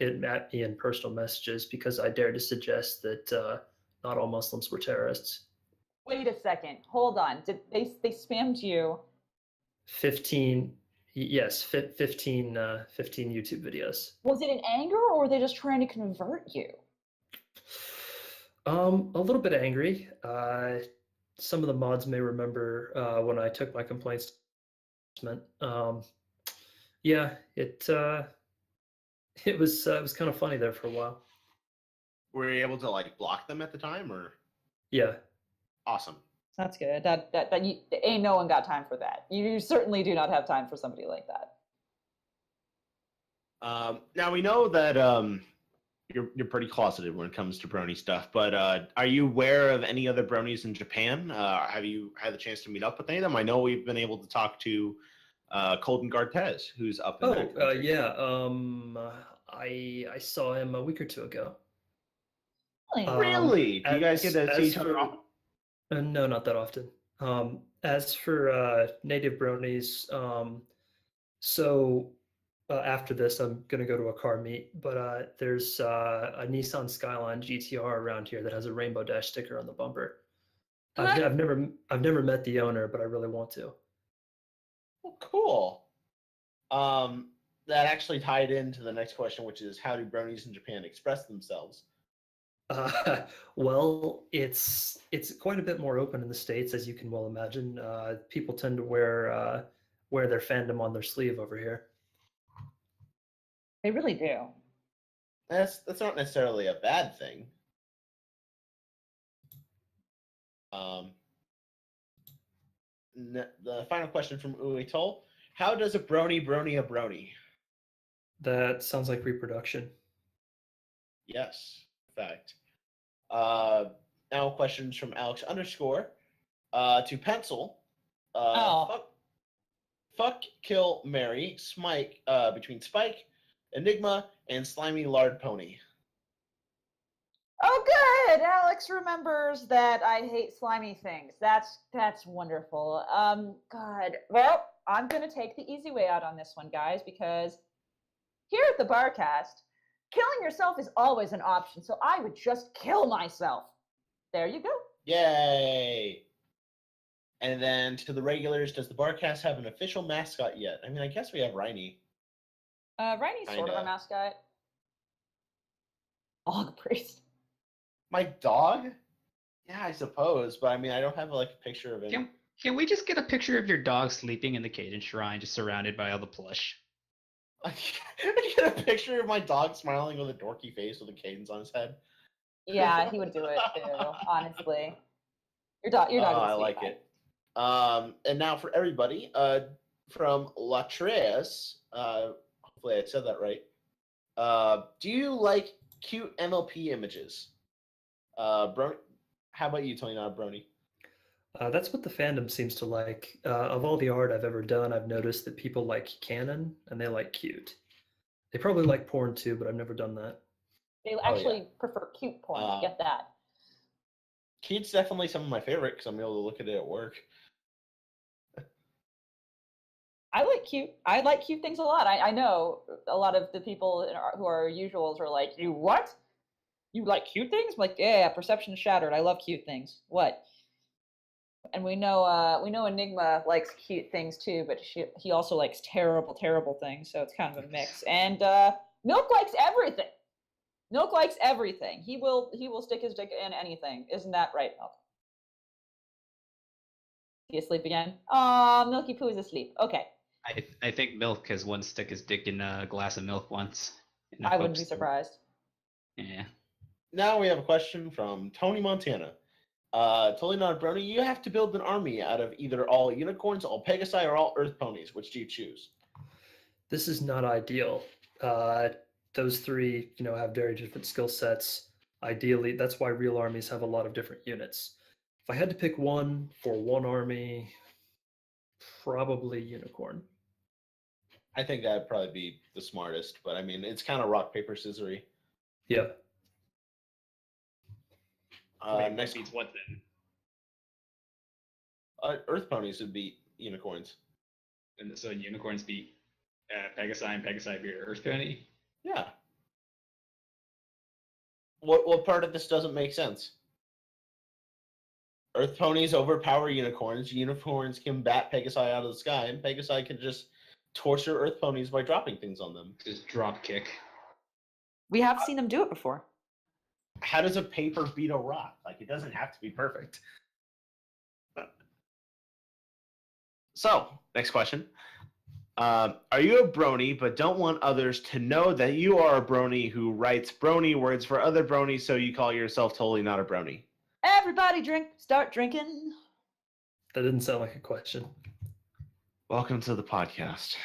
at me in personal messages because I dared to suggest that not all Muslims were terrorists. Wait a second. Hold on. Did they spammed you? 15, yes, 15 YouTube videos. Was it in anger or were they just trying to convert you? A little bit angry. Some of the mods may remember when I took my complaints. Yeah, it was kind of funny there for a while. Were you able to like block them at the time, or? Yeah. Awesome. That's good. That you, ain't no one got time for that. You certainly do not have time for somebody like that. Now we know that you're pretty closeted when it comes to brony stuff, but are you aware of any other bronies in Japan? Have you had the chance to meet up with any of them? I know we've been able to talk to Colton Gartez, who's up in that country. Yeah. I saw him a week or two ago. Really? Do you guys get to see each other often? No, not that often. As for native bronies, so after this, I'm gonna go to a car meet. But there's a Nissan Skyline GTR around here that has a Rainbow Dash sticker on the bumper. I've never met the owner, but I really want to. Well, cool. That actually tied into the next question, which is how do bronies in Japan express themselves? Well, it's quite a bit more open in the States, as you can well imagine. People tend to wear their fandom on their sleeve over here. They really do. That's not necessarily a bad thing. The final question from Uwe Toll. How does a brony a brony? That sounds like reproduction. Yes, in fact. Now questions from Alex _ to Pencil. Fuck, kill, marry, Smike, between Spike, Enigma, and Slimy Lard Pony. Oh, good. Alex remembers that I hate slimy things. That's wonderful. God. Well, I'm gonna take the easy way out on this one, guys, because here at the Barcast, killing yourself is always an option, so I would just kill myself. There you go. Yay! And then to the regulars, does the Barcast have an official mascot yet? I mean, I guess we have Rhiney. Rainy's sort of a Kinda. mascot. Dog priest. My dog? Yeah, I suppose, but I mean, I don't have like a picture of him. Can we just get a picture of your dog sleeping in the Cajun shrine, just surrounded by all the plush? I get a picture of my dog smiling with a dorky face with a cadence on his head. Yeah, he would do it too, honestly. Your dog is a I sweet like guy. it. And now for everybody, from Latreas, hopefully I said that right. Do you like cute MLP images? Bro, how about you, TotallyNotABrony? That's what the fandom seems to like. Of all the art I've ever done, I've noticed that people like canon and they like cute. They probably like porn too, but I've never done that. They actually prefer cute porn. Get that. Cute's definitely some of my favorite because I'm able to look at it at work. I like cute things a lot. I know a lot of the people who are usuals are like, you what? You like cute things? I'm like, yeah, perception shattered. I love cute things. What? And we know Enigma likes cute things too, but he also likes terrible, terrible things. So it's kind of a mix. And Milk likes everything. Milk likes everything. He will stick his dick in anything. Isn't that right, Milk? Is he asleep again? Aw, Milky Poo is asleep. Okay. I think Milk has once stuck his dick in a glass of milk once. I wouldn't be surprised. Yeah. Now we have a question from Tony Montana. TotallyNotABrony, you have to build an army out of either all unicorns, all Pegasi, or all Earth ponies. Which do you choose? This is not ideal. Those three, have very different skill sets. Ideally, that's why real armies have a lot of different units. If I had to pick one for one army, probably unicorn. I think that'd probably be the smartest, but I mean, it's kind of rock, paper, scissory. Yep. Next beats what then? Earth ponies would beat unicorns. And so unicorns beat Pegasi, and Pegasi beat Earth Pony? Yeah. What part of this doesn't make sense? Earth ponies overpower unicorns. Unicorns can bat Pegasi out of the sky, and Pegasi can just torture Earth ponies by dropping things on them. Just drop kick. We have seen them do it before. How does a paper beat a rock? Like, it doesn't have to be perfect. So, next question. Are you a brony but don't want others to know that you are a brony who writes brony words for other bronies, so you call yourself totally not a brony? Everybody start drinking. That didn't sound like a question. Welcome to the podcast.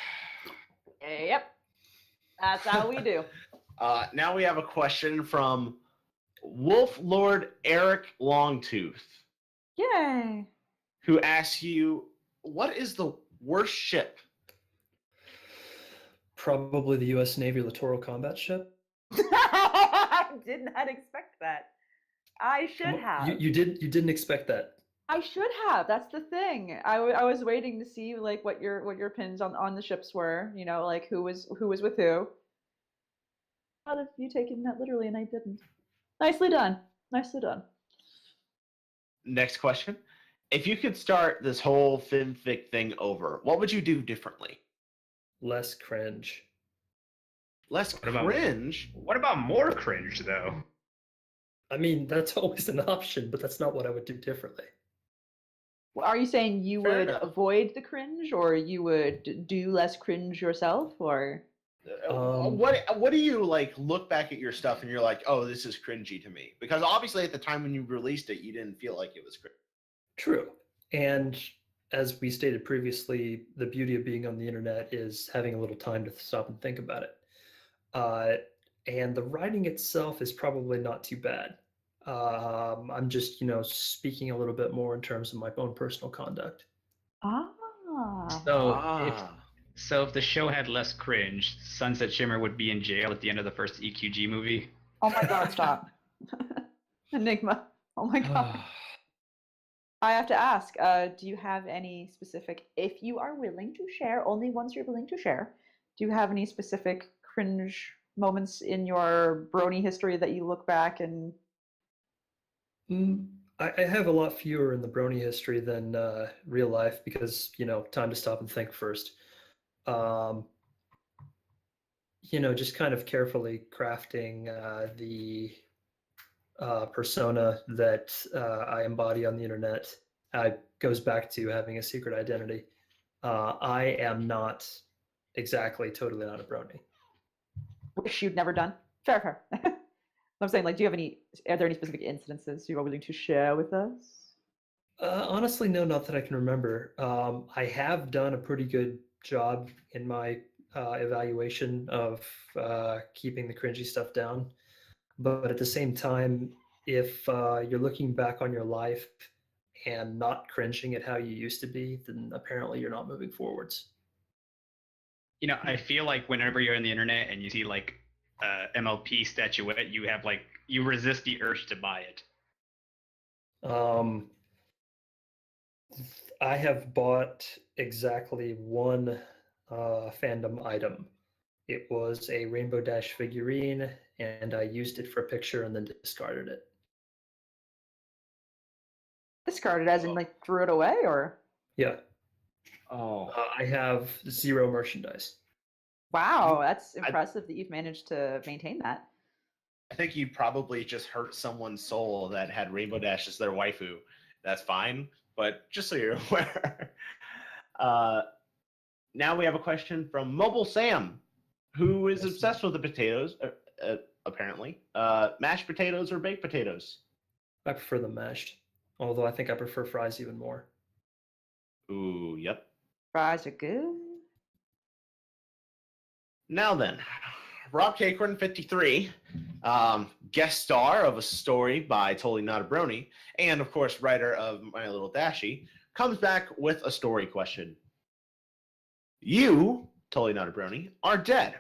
Yep. That's how we do. Now we have a question from Wolf Lord Eric Longtooth, Yay. who asks you, what is the worst ship? Probably the U.S. Navy littoral combat ship. I did not expect that. I should have. You didn't expect that. I should have. That's the thing. I was waiting to see like what your opinions on the ships were. Like who was with who. How have you taken that literally, and I didn't. Nicely done. Nicely done. Next question. If you could start this whole fanfic thing over, what would you do differently? Less cringe. Less cringe? What about more cringe, though? I mean, that's always an option, but that's not what I would do differently. Are you saying you Fair would enough. avoid the cringe, or you would do less cringe yourself, or? What do you like look back at your stuff and you're like, oh, this is cringy to me? Because obviously at the time when you released it, you didn't feel like it was cringe. True. And as we stated previously, the beauty of being on the internet is having a little time to stop and think about it. And the writing itself is probably not too bad. I'm just, speaking a little bit more in terms of my own personal conduct. So if the show had less cringe, Sunset Shimmer would be in jail at the end of the first EQG movie. Oh my god, stop. Enigma. Oh my god. I have to ask, do you have any specific, if you are willing to share, only ones you're willing to share, do you have any specific cringe moments in your brony history that you look back and I have a lot fewer in the brony history than real life because, time to stop and think first. Um, just kind of carefully crafting the persona that I embody on the internet goes back to having a secret identity. I am not exactly totally not a brony. wish you'd never done? Fair, fair. I'm saying, like, are there any specific incidences you are willing to share with us? Honestly, no, not that I can remember. I have done a pretty good job in my evaluation of keeping the cringy stuff down. But at the same time, if you're looking back on your life and not cringing at how you used to be, then apparently you're not moving forwards. I feel like whenever you're on the internet and you see like MLP statuette, you resist the urge to buy it. I have bought exactly one fandom item. It was a Rainbow Dash figurine, and I used it for a picture and then discarded it. Discarded as in, like, threw it away, or? Yeah. Oh, I have 0 merchandise. Wow, that's impressive that you've managed to maintain that. I think you probably just hurt someone's soul that had Rainbow Dash as their waifu. That's fine, but just so you're aware. Now we have a question from Mobile Sam, who is obsessed with the potatoes, apparently. Mashed potatoes or baked potatoes? I prefer them mashed, although I think I prefer fries even more. Ooh, yep. Fries are good. Now then, Rob Cacorn 53, guest star of a story by TotallyNotABrony, and of course writer of My Little Dashie, comes back with a story question. You, TotallyNotABrony, are dead,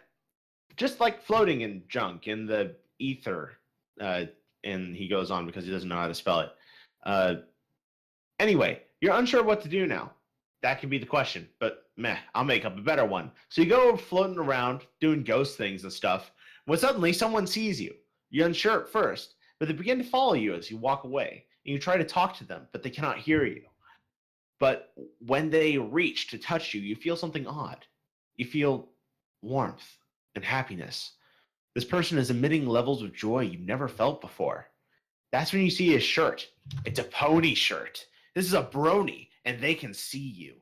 just like floating in junk in the ether. And he goes on because he doesn't know how to spell it. Anyway, you're unsure what to do now. That could be the question, but meh, I'll make up a better one. So you go floating around, doing ghost things and stuff, when suddenly someone sees you. You're unsure at first, but they begin to follow you as you walk away, and you try to talk to them, but they cannot hear you. But when they reach to touch you, you feel something odd. You feel warmth and happiness. This person is emitting levels of joy you've never felt before. That's when you see his shirt. It's a pony shirt. This is a brony, and they can see you.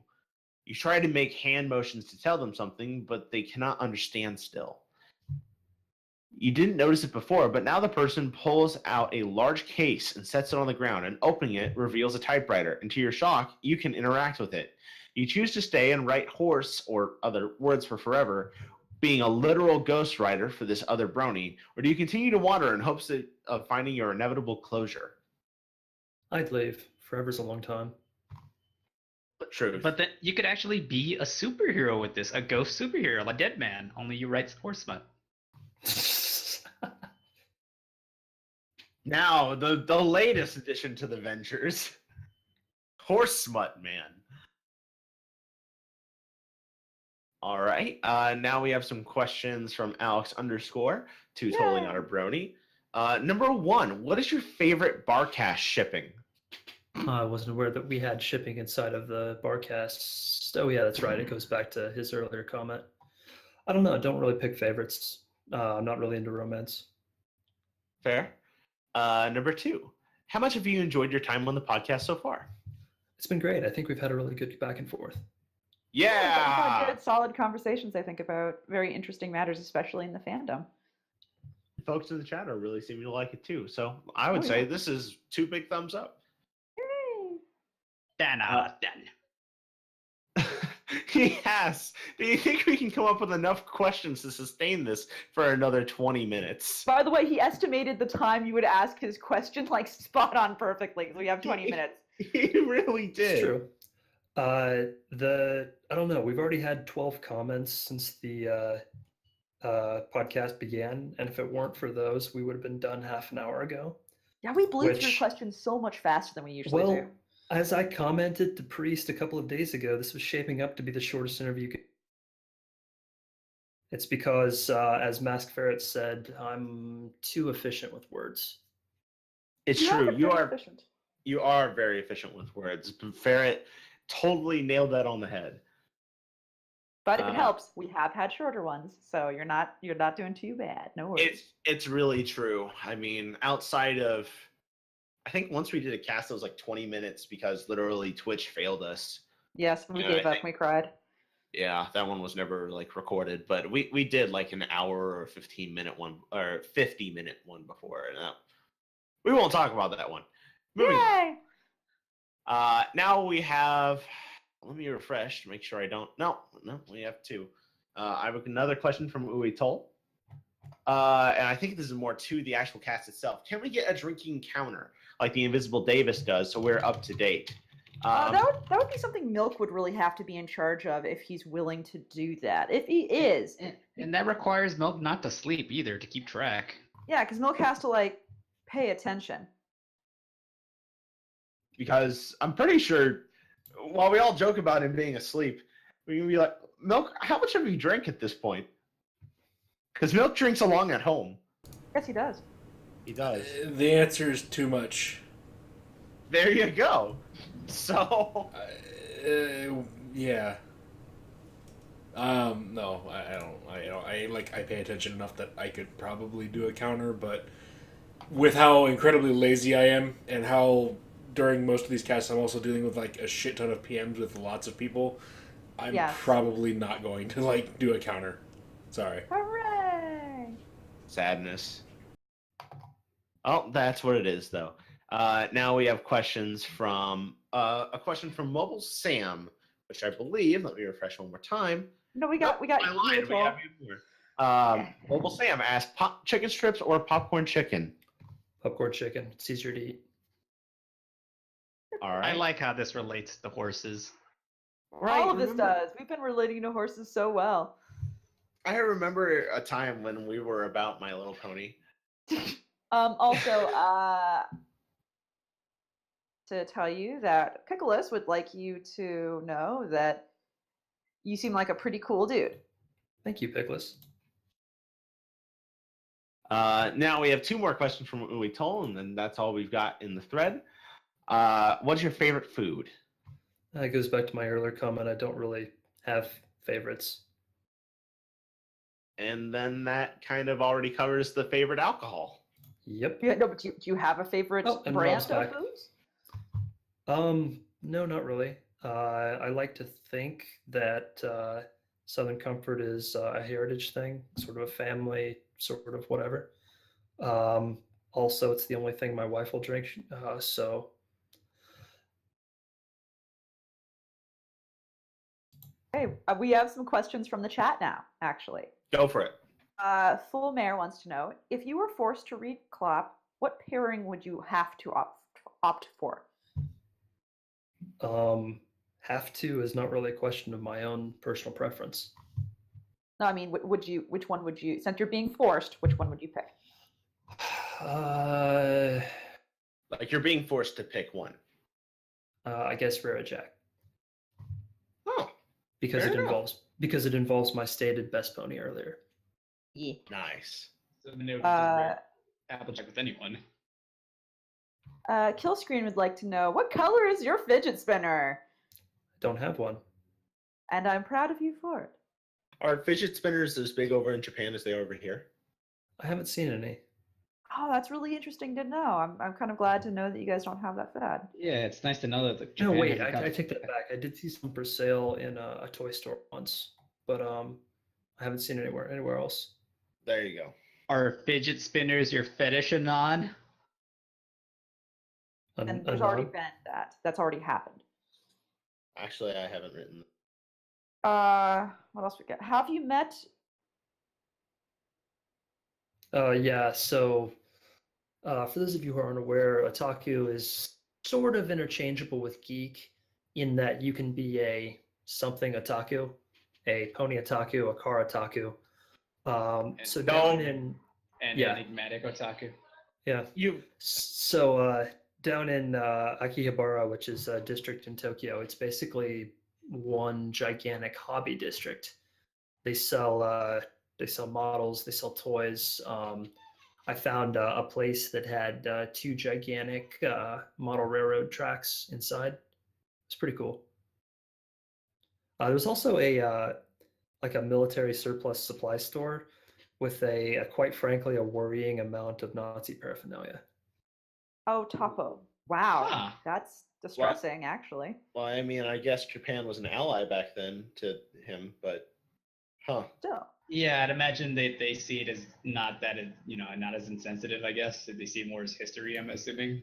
You try to make hand motions to tell them something, but they cannot understand still. You didn't notice it before, but now the person pulls out a large case and sets it on the ground, and opening it reveals a typewriter, and to your shock, you can interact with it. You choose to stay and write horse, or other words for forever, being a literal ghostwriter for this other brony, or do you continue to wander in hopes of finding your inevitable closure? I'd leave. Forever's a long time. True. But then you could actually be a superhero with this, a ghost superhero, like Dead Man, only you write horse smut. Now, the latest addition to the Ventures, Horse Smut Man. All right. Now we have some questions from Alex _ to TotallyNotABrony. Number 1, what is your favorite Barcast shipping? I wasn't aware that we had shipping inside of the Barcast. Oh, yeah, that's right. It goes back to his earlier comment. I don't know. I don't really pick favorites. I'm not really into romance. Fair. Number 2, how much have you enjoyed your time on the podcast so far? It's been great. I think we've had a really good back and forth. Yeah! We've had good, solid conversations, I think, about very interesting matters, especially in the fandom. Folks in the chat are really seeming to like it too. So I would say this is 2 big thumbs up. Done. Yes. Do you think we can come up with enough questions to sustain this for another 20 minutes? By the way, he estimated the time you would ask his question like spot on perfectly because we have 20 minutes. He really did. It's true. I don't know. We've already had 12 comments since the podcast began, and if it weren't for those, we would have been done half an hour ago. Yeah, we blew through questions so much faster than we usually do. As I commented to Priest a couple of days ago, this was shaping up to be the shortest interview. It's because, as Mask Ferret said, I'm too efficient with words. It's You true. are very efficient. You are very efficient with words. Ferret totally nailed that on the head. But if it helps, we have had shorter ones, so you're not doing too bad. No worries. It's really true. I mean, outside of, I think once we did a cast that was like 20 minutes because literally Twitch failed us. Yes, we Yeah, gave I up. think- We cried. Yeah, that one was never like recorded, but we did like an hour or 15-minute one or 50-minute one before. And we won't talk about that one. Moving on. Yay! Now we have. Let me refresh to make sure I don't. No, we have two. I have another question from Uwe Toll. And I think this is more to the actual cast itself. Can we get a drinking counter like the Invisible Davis does so we're up to date? That would be something Milk would really have to be in charge of if he's willing to do that. If he is, And that requires Milk not to sleep either to keep track. yeah, because Milk has to like pay attention. Because I'm pretty sure, while we all joke about him being asleep, we can be like, Milk, how much have you drank at this point? Because Milk drinks along at home. Yes, he does. He does. The answer is too much. There you go. So. Yeah. No, I don't. I pay attention enough that I could probably do a counter, but with how incredibly lazy I am and how during most of these casts I'm also dealing with like a shit ton of PMs with lots of people, I'm Yes. probably not going to like do a counter. Sorry. Hooray! Sadness. Oh, that's what it is, though. Now we have questions from a question from Mobile Sam, which I believe. Let me refresh one more time. No, we got I lied. We have you more. Mobile Sam asked: chicken strips or popcorn chicken? Popcorn chicken. It's easier to eat. All right. I like how this relates to horses. Right, All of this remember- does. We've been relating to horses so well. I remember a time when we were about My Little Pony. Also, to tell you that Pickles would like you to know that you seem like a pretty cool dude. Thank you, Pickles. Now we have two more questions from Uwe Toll, and then that's all we've got in the thread. What's your favorite food? It goes back to my earlier comment. I don't really have favorites. And then that kind of already covers the favorite alcohol. Yep. Yeah, no, but do you have a favorite Oh, and brand Rob's of back. booze? No, not really. I like to think that Southern Comfort is a heritage thing, sort of a family, sort of whatever. Also, it's the only thing my wife will drink, so Hey, we have some questions from the chat now, actually. Go for it. Full Mare wants to know, if you were forced to read Clop, what pairing would you have to opt for? have to is not really a question of my own personal preference. No, I mean, which one would you, since you're being forced, which one would you pick? Like you're being forced to pick one. I guess Rara Jack, Oh, because Fair it enough. involves my stated best pony earlier. Yeah. nice. So the note Applejack with anyone. Killscreen would like to know, what color is your fidget spinner? I don't have one. And I'm proud of you for it. Are fidget spinners as big over in Japan as they are over here? I haven't seen any. Oh, that's really interesting to know. I'm kind of glad to know that you guys don't have that fad. Yeah, it's nice to know that. No, Japan wait, hasn't I got- take that back. I did see some for sale in a toy store once, but I haven't seen it anywhere else. There you go. Are fidget spinners your fetish, Anon? And there's already been that. That's already happened. Actually, I haven't written. What else we got? Have you met? Yeah, so for those of you who aren't aware, otaku is sort of interchangeable with geek in that you can be a something otaku, a pony otaku, a car otaku. So down in And Yeah. enigmatic otaku. yeah, so down in Akihabara, which is a district in Tokyo, it's basically one gigantic hobby district. They sell They sell models. They sell toys. I found a place that had 2 gigantic model railroad tracks inside. It's pretty cool. There was also like a military surplus supply store with quite frankly, a worrying amount of Nazi paraphernalia. Oh, Topo. Wow, Huh. that's distressing, actually. Well, I mean, I guess Japan was an ally back then to him, but Still. Yeah, I'd imagine they see it as not that not as insensitive. I guess they see it more as history. I'm assuming.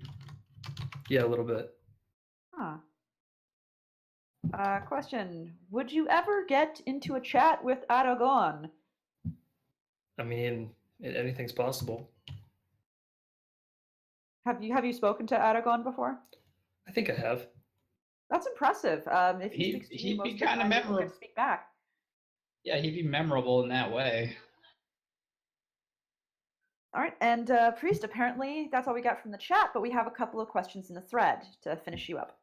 Yeah, a little bit. Huh. Question: would you ever get into a chat with Aragon? I mean, anything's possible. Have you spoken to Aragon before? I think I have. That's impressive. If he speaks to He'd you, most be of the kinda time, you don't get memorable. to speak back. Yeah, he'd be memorable in that way. All right, and Priest, apparently that's all we got from the chat, but we have a couple of questions in the thread to finish you up.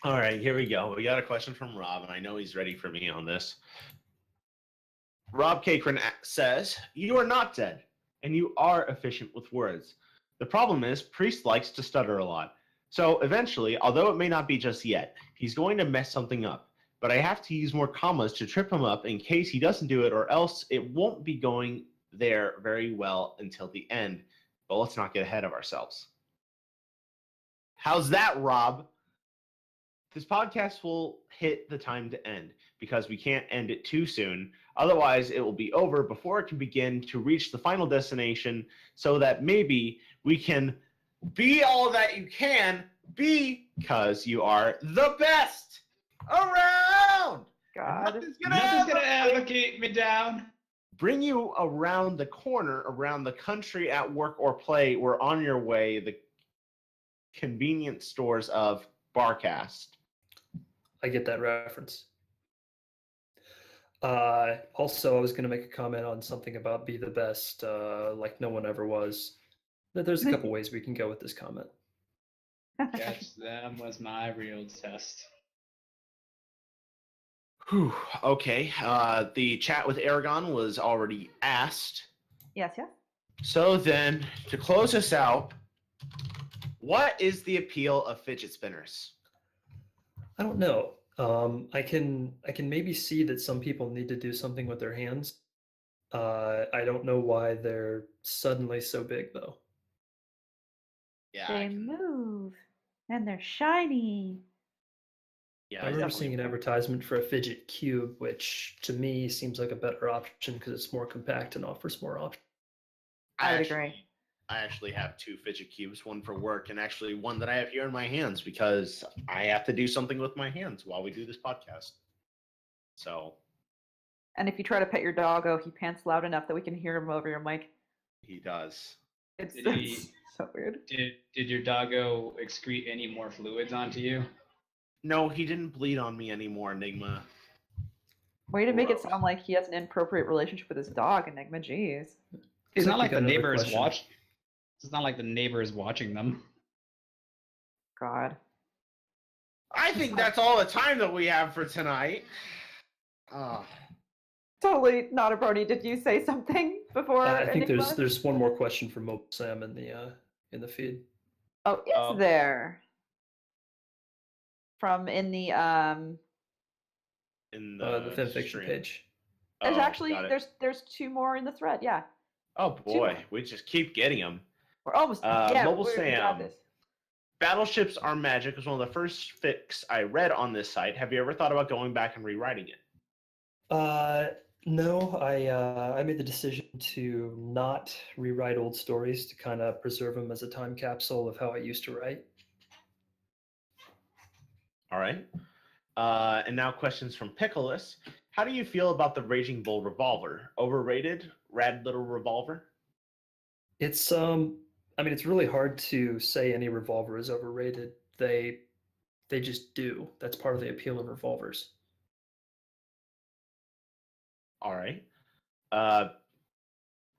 all right, here we go. We got a question from Rob, and I know he's ready for me on this. Rob Cakran says, "You are not dead, and you are efficient with words. The problem is, Priest likes to stutter a lot. So eventually, although it may not be just yet, he's going to mess something up. But I have to use more commas to trip him up in case he doesn't do it, or else it won't be going there very well until the end. But let's not get ahead of ourselves." How's that, Rob? This podcast will hit the time to end because we can't end it too soon. Otherwise, it will be over before it can begin to reach the final destination, so that maybe we can be all that you can be, because you are the best around. God. Nothing's Nothing's gonna ever advocate me down. bring you around the corner, around the country, at work or play. We're on your way. The convenience stores of Barcast. I get that reference. Also, I was going to make a comment on something about be the best, like no one ever was. There's a couple ways we can go with this comment. Catch them was my real test. Whew, okay. The chat with Aragon was already asked. Yes, yeah. So then, to close us out, what is the appeal of fidget spinners? I don't know. I can maybe see that some people need to do something with their hands. I don't know why they're suddenly so big though. Yeah, They move, and they're shiny. yeah. I remember definitely- seeing an advertisement for a fidget cube, which to me seems like a better option because it's more compact and offers more options. I would agree. I actually have 2 fidget cubes, one for work and actually one that I have here in my hands because I have to do something with my hands while we do this podcast. So And if you try to pet your doggo, he pants loud enough that we can hear him over your mic. he does. It's, Did he- it's so weird. Did your doggo excrete any more fluids onto you? No, he didn't bleed on me anymore, Enigma. Way to make it Gross. sound like he has an inappropriate relationship with his dog, Enigma. Jeez. It's not we like got the another neighbor is question. watching. It's not like the neighbor is watching them. God. I think that's all the time that we have for tonight. Totally not a Brony. Did you say something before? I think Enigma? there's one more question from Mobile Sam in the feed. Oh, is Oh. there? From in the In The fan fiction stream. page. there's Oh, actually got it. there's 2 more in the thread. Yeah, Oh boy, more. we just keep getting them. we're almost Mobile we got Sam. this. Battleships Are Magic was one of the first fics I read on this site. Have you ever thought about going back and rewriting it? No, I made the decision to not rewrite old stories to kind of preserve them as a time capsule of how I used to write. All right. And now questions from Pickleus. How do you feel about the Raging Bull revolver? Overrated? Rad little revolver? It's I mean it's really hard to say any revolver is overrated. They just do. That's part of the appeal of revolvers. All right.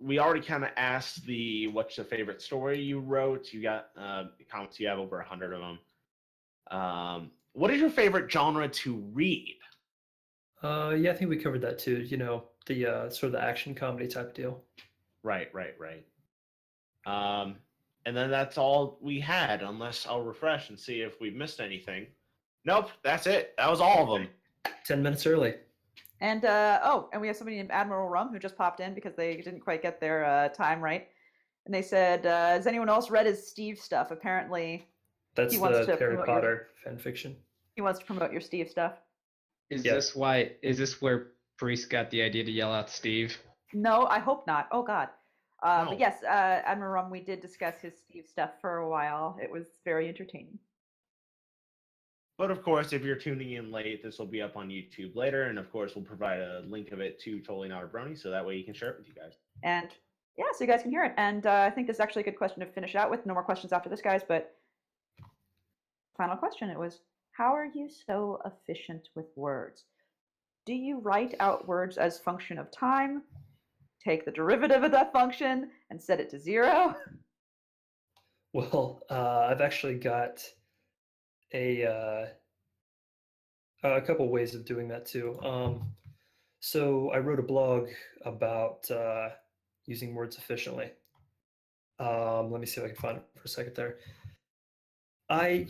We already kind of asked the what's your favorite story you wrote. You got comments. You have over 100 of them. What is your favorite genre to read? Yeah, I think we covered that too. The sort of the action comedy type of deal. Right. And then that's all we had, unless I'll refresh and see if we've missed anything. Nope, that's it. That was all of them. 10 minutes early. And and we have somebody named Admiral Rum who just popped in because they didn't quite get their time right. And they said, has anyone else read his Steve stuff? Apparently, That's he wants the to Harry promote Potter fan fiction. he wants to promote your Steve stuff. Is Yeah. this where Priest got the idea to yell out Steve? No, I hope not. Oh God. No. But yes, Admiral Rum, we did discuss his Steve stuff for a while. It was very entertaining. But of course, if you're tuning in late, this will be up on YouTube later, and of course, we'll provide a link of it to TotallyNotABrony, so that way you can share it with you guys. And yeah, so you guys can hear it. And I think this is actually a good question to finish out with. No more questions after this, guys. But final question, it was, how are you so efficient with words? Do you write out words as function of time, take the derivative of that function, and set it to 0? Well, I've actually got a couple ways of doing that too. So I wrote a blog about using words efficiently. Let me see if I can find it for a second there. I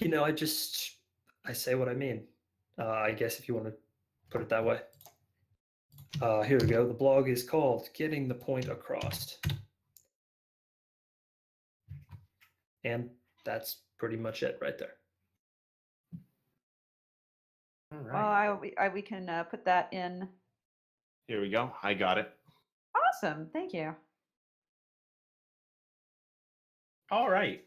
say what I mean. I guess if you want to put it that way. Here we go. The blog is called Getting the Point Across. And that's pretty much it right there. All right. Well, we can put that in. Here we go. I got it. Awesome. Thank you. All right.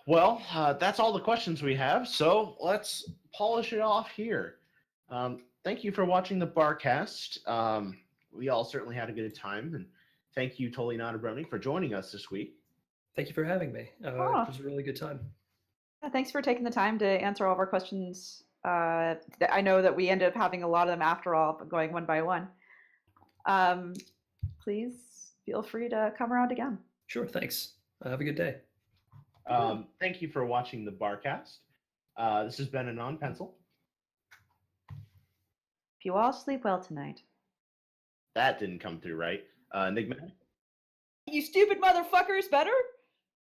Well, that's all the questions we have, so let's polish it off here. Thank you for watching the Barcast. We all certainly had a good time, and thank you, TotallyNotABrony, for joining us this week. Thank you for having me. It was a really good time. Thanks for taking the time to answer all of our questions. I know that we ended up having a lot of them after all, but going one by one. Please feel free to come around again. Sure, thanks. Have a good day. Thank you for watching the Barcast. This has been a non-pencil. If you all sleep well tonight. That didn't come through right. Enigma. You stupid motherfuckers, better?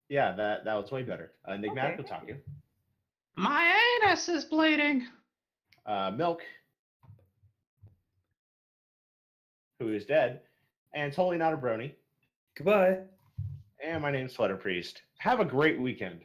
Yeah, that was way better. Enigmatic Okay. Otaku. My anus is bleeding. Milk, who is dead, and TotallyNotABrony. Goodbye. And my name's Sweater Priest. Have a great weekend.